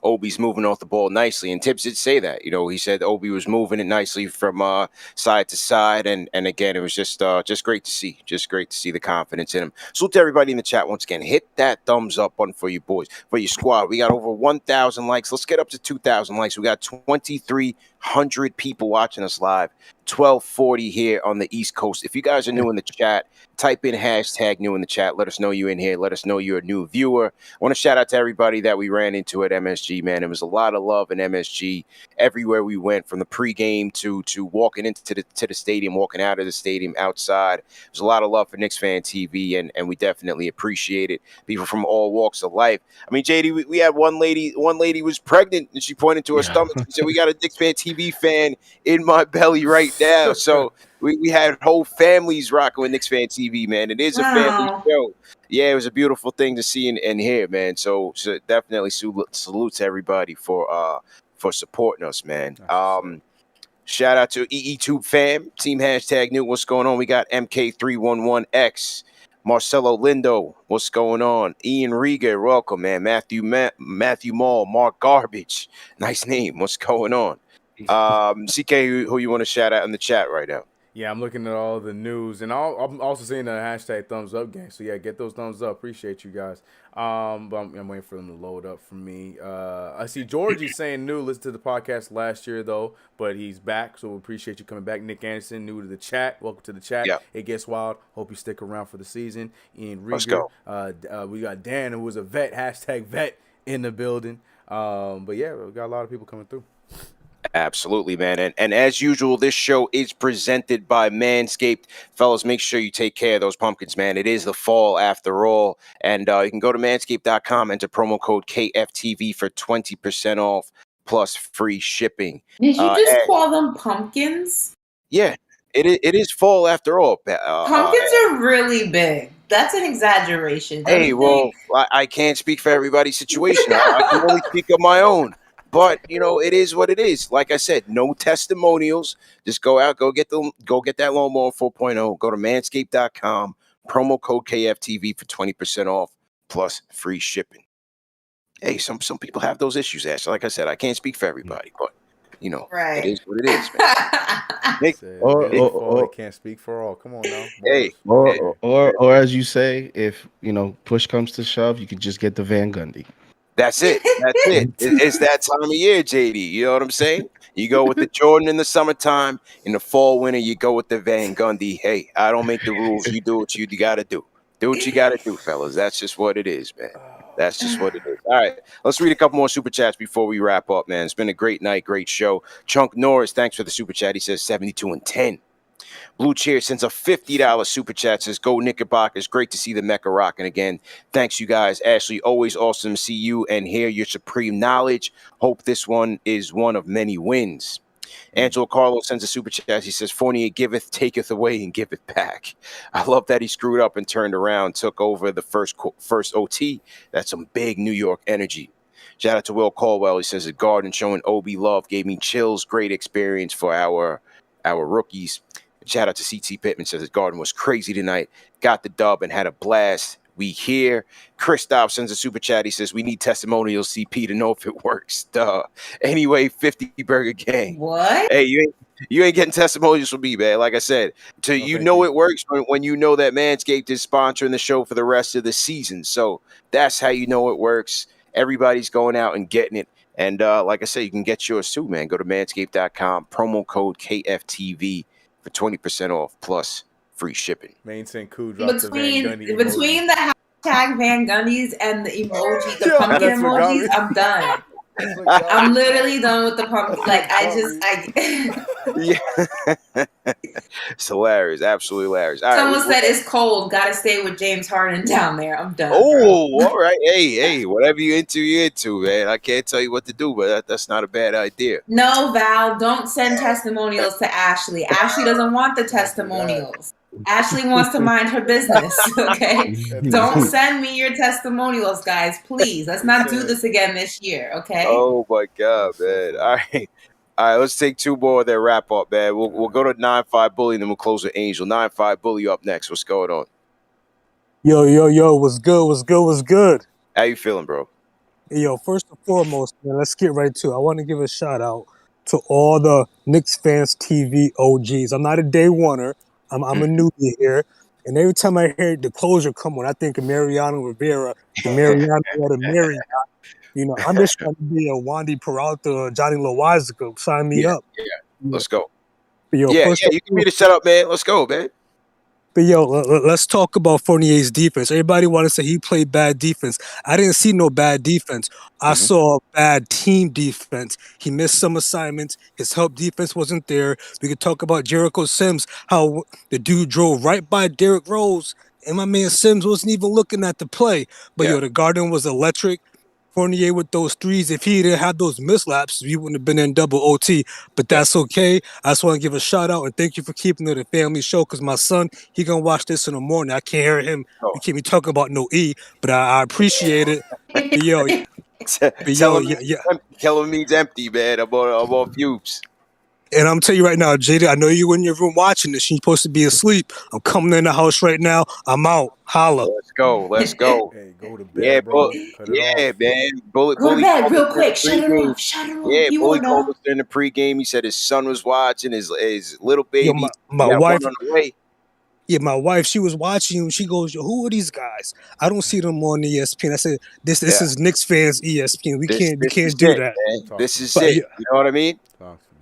Obi's moving off the ball nicely, and Tibbs did say that. He said Obi was moving it nicely from side to side, and again, it was just great to see. Just great to see the confidence in him. So to everybody in the chat, once again, hit that thumbs up button for you boys, for your squad. We got over 1,000 likes. Let's get up to 2,000 likes. We got 2,300 100 people watching us live. 12:40 here on the East Coast. If you guys are new in the chat, type in hashtag new in the chat. Let us know you're in here. Let us know you're a new viewer. I want to shout out to everybody that we ran into at MSG, man. It was a lot of love in MSG everywhere we went, from the pregame to walking into the stadium, walking out of the stadium, outside. There's a lot of love for Knicks Fan TV, and we definitely appreciate it. People from all walks of life. I mean, JD, we had one lady was pregnant, and she pointed to her stomach. She said, "We got a Knicks Fan TV fan in my belly right now." So we had whole families rocking with Knicks Fan TV, man. It is a family show. Yeah, it was a beautiful thing to see and hear, man. So definitely salute to everybody for supporting us, man. Shout out to EE Tube fam, team hashtag new. What's going on? We got MK311X, Marcelo Lindo. What's going on? Ian Rieger, welcome, man. Matthew Mall, Mark Garbage. Nice name. What's going on? CK, who you want to shout out in the chat right now? Yeah, I'm looking at all the news, and I'm also seeing the hashtag thumbs up gang. So yeah, get those thumbs up. Appreciate you guys. But I'm waiting for them to load up for me. I see Georgie saying new. Listened to the podcast last year though, but he's back, so we appreciate you coming back. Nick Anderson, new to the chat. Welcome to the chat. Yep. It gets wild. Hope you stick around for the season. Ian Rieger. Let's go. We got Dan, who was a vet. Hashtag vet in the building. But yeah, we got a lot of people coming through. Absolutely, man. And as usual, this show is presented by Manscaped. Fellas, make sure you take care of those pumpkins, man. It is the fall after all. And you can go to manscaped.com, enter promo code KFTV for 20% off plus free shipping. Did you just call them pumpkins? Yeah, it is fall after all. Pumpkins are really big. That's an exaggeration. Hey, well, I can't speak for everybody's situation. I can only speak of my own. But, you know, it is what it is. Like I said, no testimonials. Just go out, go get that lawnmower 4.0. Go to manscaped.com, promo code KFTV for 20% off plus free shipping. Hey, some people have those issues, Ash. Like I said, I can't speak for everybody, but, you know, It is what it is, man. Can't speak for all. Come on now. Hey. Or as you say, if, you know, push comes to shove, you could just get the Van Gundy. That's it. It's that time of year, JD. You know what I'm saying? You go with the Jordan in the summertime. In the fall, winter, you go with the Van Gundy. Hey, I don't make the rules. You do what you got to do. Do what you got to do, fellas. That's just what it is, man. That's just what it is. All right, let's read a couple more super chats before we wrap up, man. It's been a great night, great show. Chunk Norris, thanks for the super chat. He says 72-10. Blue Cheer sends a $50 super chat, says, go Knickerbockers. Great to see the Mecca rocking again. Thanks, you guys. Ashley, always awesome to see you and hear your supreme knowledge. Hope this one is one of many wins. Angelo Carlos sends a super chat. He says, Fournier giveth, taketh away, and giveth back. I love that he screwed up and turned around, took over the first OT. That's some big New York energy. Shout out to Will Caldwell. He says, the Garden showing Obi love gave me chills. Great experience for our rookies. Shout out to CT Pittman, says his Garden was crazy tonight. Got the dub and had a blast. We here. Christoph sends a super chat. He says, we need testimonials, CP, to know if it works. Duh. Anyway, 50 Burger Gang. What? Hey, you ain't getting testimonials from me, man. Like I said, it works when you know that Manscaped is sponsoring the show for the rest of the season. So that's how you know it works. Everybody's going out and getting it. And like I said, you can get yours too, man. Go to manscaped.com, promo code KFTV. For 20% off plus free shipping. Main Senku dropped the Van Gundy between the hashtag Van Gundys and the emoji, the pumpkin emojis, I'm done. I'm literally done with the pumpkin. Like It's hilarious, absolutely hilarious. All Someone said it's cold. Got to stay with James Harden down there. I'm done. Oh, all right. Hey, whatever you're into, man. I can't tell you what to do, but that's not a bad idea. No, Val, don't send testimonials to Ashley. Ashley doesn't want the testimonials. Ashley wants to mind her business, okay? Don't send me your testimonials, guys, please. Let's not do this again this year, okay? Oh, my God, man. All right, let's take two more of that wrap up, man. We'll go to 9-5 Bully, and then we'll close with Angel. 9-5 Bully up next. What's going on? Yo, what's good? How you feeling, bro? Yo, first and foremost, man, let's get right to it. I want to give a shout out to all the Knicks Fans TV OGs. I'm not a day oneer. I'm a newbie here. And every time I hear the closure come on, I think of Mariano Rivera, the Mariano or the Marriott. You know, I'm just trying to be a Wandy Peralta or Johnny Loizaga. Sign me up. Yeah. Let's go. But yo, Yeah, first you can be the setup, man. Let's go, man. But yo, let's talk about Fournier's defense. Everybody want to say he played bad defense. I didn't see no bad defense. I saw bad team defense. He missed some assignments. His help defense wasn't there. We could talk about Jericho Sims, how the dude drove right by Derrick Rose, and my man Sims wasn't even looking at the play. But yo, the Garden was electric. Fournier with those threes, if he didn't have those mislaps, we wouldn't have been in double OT. But that's okay. I just want to give a shout out and thank you for keeping it a family show because my son, he gonna watch this in the morning. I can't hear him. You keep me talking about no E, but I appreciate it. But yo, Tell him he's empty, man. I'm on fumes. And I'm telling you right now, JD, I know you in your room watching this. You're supposed to be asleep. I'm coming in the house right now. I'm out. Holla. Let's go. Hey, go to bed, bro. Cut it off. Man. Bully Go to bed real called us quick. in the Shut it pregame. off. Shut it off. Yeah, You Bully won't called know. us in the pregame. He said his son was watching, his little baby. Yo, my He got wife. one on the way. Yeah, my wife, she was watching you and she goes, yo, who are these guys? I don't see them on ESPN. I said, this is Knicks fans ESPN. We can't do it, that. Man. This is it. You know what I mean?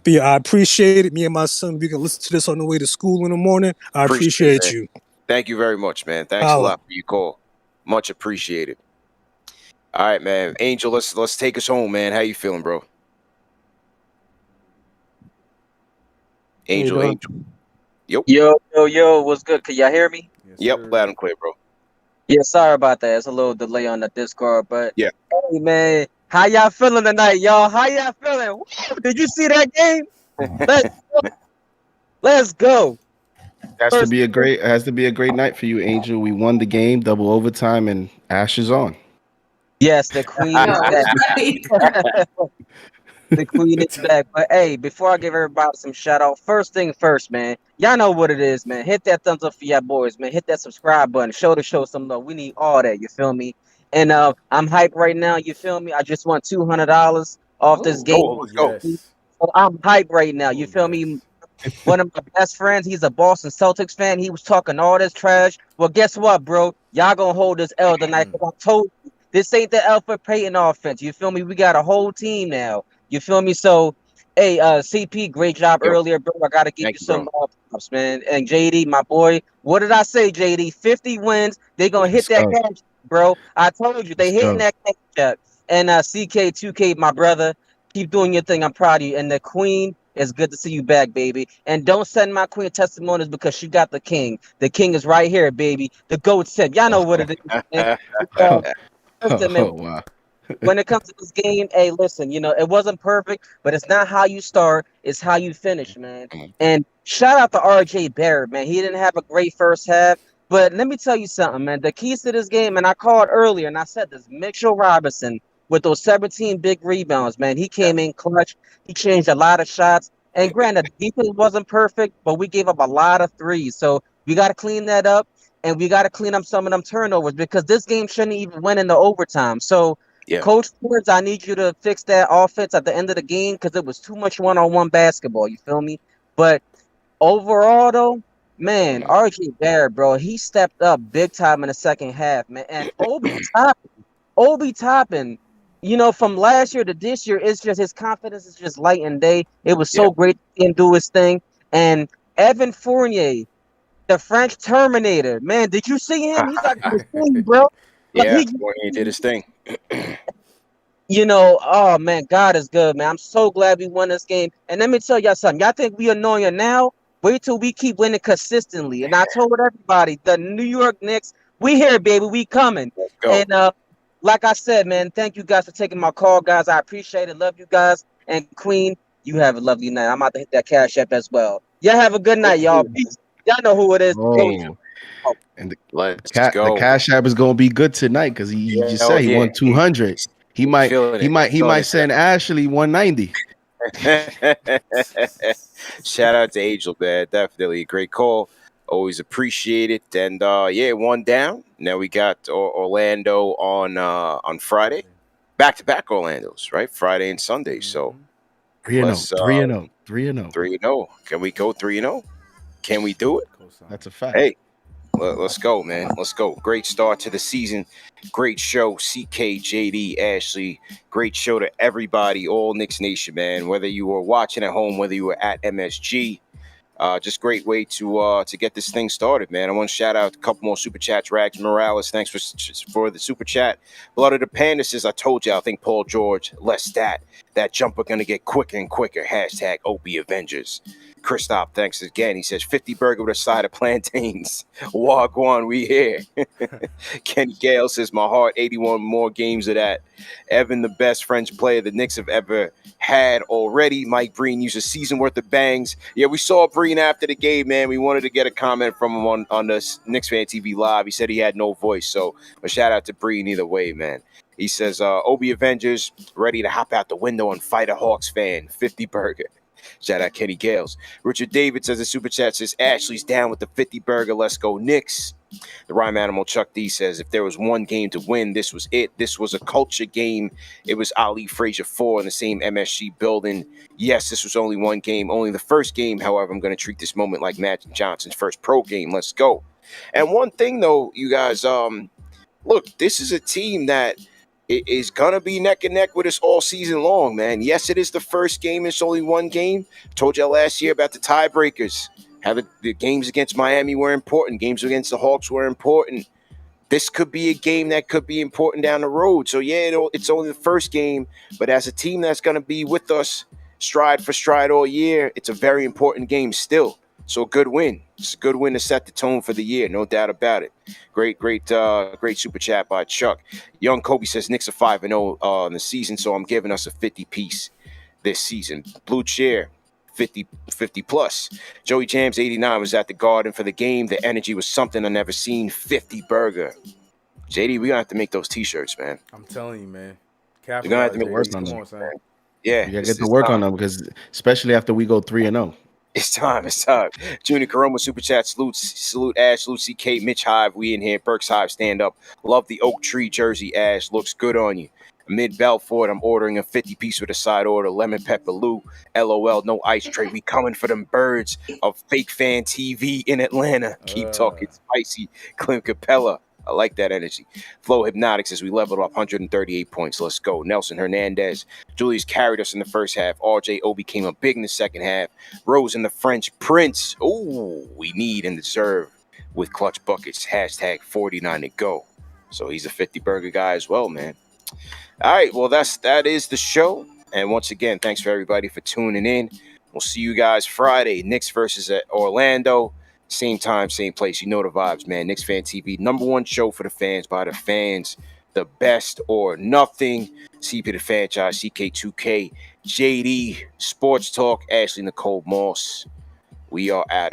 But yeah, I appreciate it. Me and my son, we can listen to this on the way to school in the morning. I appreciate it, you. Thank you very much, man. Thanks a lot for your call. Much appreciated. All right, man. Angel, let's take us home, man. How you feeling, bro? Angel. Yo, what's good? Can y'all hear me? Yep, loud and clear, bro. Yeah, sorry about that. It's a little delay on the Discord, but yeah. Hey, man, how y'all feeling tonight, y'all? How y'all feeling? Woo! Did you see that game? Let's go. Has to be a great night for you, Angel. We won the game, double overtime, and Ash is on. Yes, the queen is back. The queen is back. But hey, before I give everybody some shout out, first thing first, man. Y'all know what it is, man. Hit that thumbs up for y'all boys, man. Hit that subscribe button. Show the show some love. We need all that. You feel me? And I'm hyped right now. You feel me? I just won $200 off this game. So I'm hyped right now. You feel me? One of my best friends, he's a Boston Celtics fan. He was talking all this trash. Well, guess what, bro? Y'all gonna hold this L tonight. I told you, this ain't the Alfred Payton offense. You feel me? We got a whole team now. You feel me? So, hey, CP, great job earlier, bro. I gotta give you some props, man. And JD, my boy, what did I say, JD? 50 wins. They gonna hit that cash, bro. I told you, they hitting that cash. And CK2K, my brother, keep doing your thing. I'm proud of you. And the queen, it's good to see you back, baby. And don't send my queen testimonies because she got the king. The king is right here, baby. The GOAT said, y'all know what it is. Man. Listen, man, wow. When it comes to this game, hey, listen, you know, it wasn't perfect, but it's not how you start, it's how you finish, man. And shout out to RJ Barrett, man. He didn't have a great first half, but let me tell you something, man. The keys to this game, and I called earlier, and I said this, Mitchell Robinson, with those 17 big rebounds, man. He came in clutch. He changed a lot of shots. And granted, the defense wasn't perfect, but we gave up a lot of threes. So we got to clean that up, and we got to clean up some of them turnovers because this game shouldn't even win in the overtime. So, Coach Ford, I need you to fix that offense at the end of the game because it was too much one-on-one basketball. You feel me? But overall, though, man, RJ Barrett, bro, he stepped up big time in the second half, man. And Obi Toppin, you know, from last year to this year, it's just his confidence is just light and day. It was so great to see him do his thing. And Evan Fournier, the French Terminator, man, did you see him? He's like this thing, bro. Like, Fournier did his thing. You know, oh man, God is good, man. I'm so glad we won this game. And let me tell y'all something. Y'all think we annoying now? Wait till we keep winning consistently. And I told everybody, the New York Knicks, we here, baby. We coming. And like I said, man, thank you guys for taking my call, guys. I appreciate it. Love you guys. And Queen, you have a lovely night. I'm about to hit that Cash App as well. Y'all have a good night, y'all. Peace. Y'all know who it is. And the Cash App is gonna be good tonight because he just said he won 200. He might send Ashley 190. Shout out to Angel, man. Definitely a great call. Always appreciate it. And one down. Now we got Orlando on Friday. Back-to-back Orlandos, right? Friday and Sunday. So 3-0. Can we go 3-0? Can we do it? That's a fact. Hey, Let's go, man. Let's go. Great start to the season. Great show. CK, JD, Ashley. Great show to everybody, all Knicks Nation, man. Whether you were watching at home, whether you were at MSG. Just great way to get this thing started, man. I want to shout out a couple more super chats. Rags Morales, thanks for the super chat. Blood of the Panda says, I told you, I think Paul George, less stat. That jumper gonna get quicker and quicker. Hashtag OB Avengers. Christoph, thanks again. He says 50 burger with a side of plantains. Wagwan, we here. Kenny Gale says, my heart, 81 more games of that. Evan, the best French player the Knicks have ever had already. Mike Breen used a season worth of bangs. Yeah, we saw Breen after the game, man. We wanted to get a comment from him on the Knicks Fan TV Live. He said he had no voice, so a shout out to Breen either way, man. He says, OB Avengers, ready to hop out the window and fight a Hawks fan. 50 burger. Shout out Kenny Gales. Richard David says, the super chat says, Ashley's down with the 50 burger. Let's go Knicks. The rhyme animal Chuck D says, if there was one game to win, this was it. This was a culture game. It was Ali Frazier 4 in the same MSG building. Yes, this was only one game, only the first game. However, I'm going to treat this moment like Magic Johnson's first pro game. Let's go. And one thing, though, you guys, look, this is a team that is going to be neck and neck with us all season long, man. Yes, it is the first game. It's only one game. Told y'all last year about the tiebreakers. How the games against Miami were important. Games against the Hawks were important. This could be a game that could be important down the road. So, yeah, it's only the first game. But as a team that's going to be with us stride for stride all year, it's a very important game still. So a good win. It's a good win to set the tone for the year. No doubt about it. Great super chat by Chuck. Young Kobe says Knicks are 5-0 in the season, so I'm giving us a 50 piece this season. Blue Chair. 50 plus. Joey Jams 89 was at the Garden for the game. The energy was something I never seen. 50 burger. JD, we gonna have to make those t-shirts, man. I'm telling you, man. We're gonna have to make work on them. Yeah, you gotta get to work on them because especially after we go 3-0. It's time. Junior Caroma super chat. Salute Ash. Salute CK. Mitch Hive. We in here. Burks Hive. Stand up. Love the oak tree jersey. Ash looks good on you. Mid Belfort, I'm ordering a 50 piece with a side order. Lemon pepper Lou. LOL, no ice tray. We coming for them birds of fake fan TV in Atlanta. Keep talking spicy. Clint Capella. I like that energy. Flow Hypnotics as we leveled up 138 points. Let's go. Nelson Hernandez. Julius carried us in the first half. RJ Obi came up big in the second half. Rose and the French Prince. Ooh, we need and deserve with clutch buckets. Hashtag 49 to go. So he's a 50 burger guy as well, man. All right, well, that is the show. And once again, thanks for everybody for tuning in. We'll see you guys Friday. Knicks versus Orlando. Same time, same place. You know the vibes, man. Knicks Fan TV, #1 show for the fans, by the fans. The best or nothing. CP the franchise, CK2K, JD, Sports Talk, Ashley Nicole Moss. We are at it.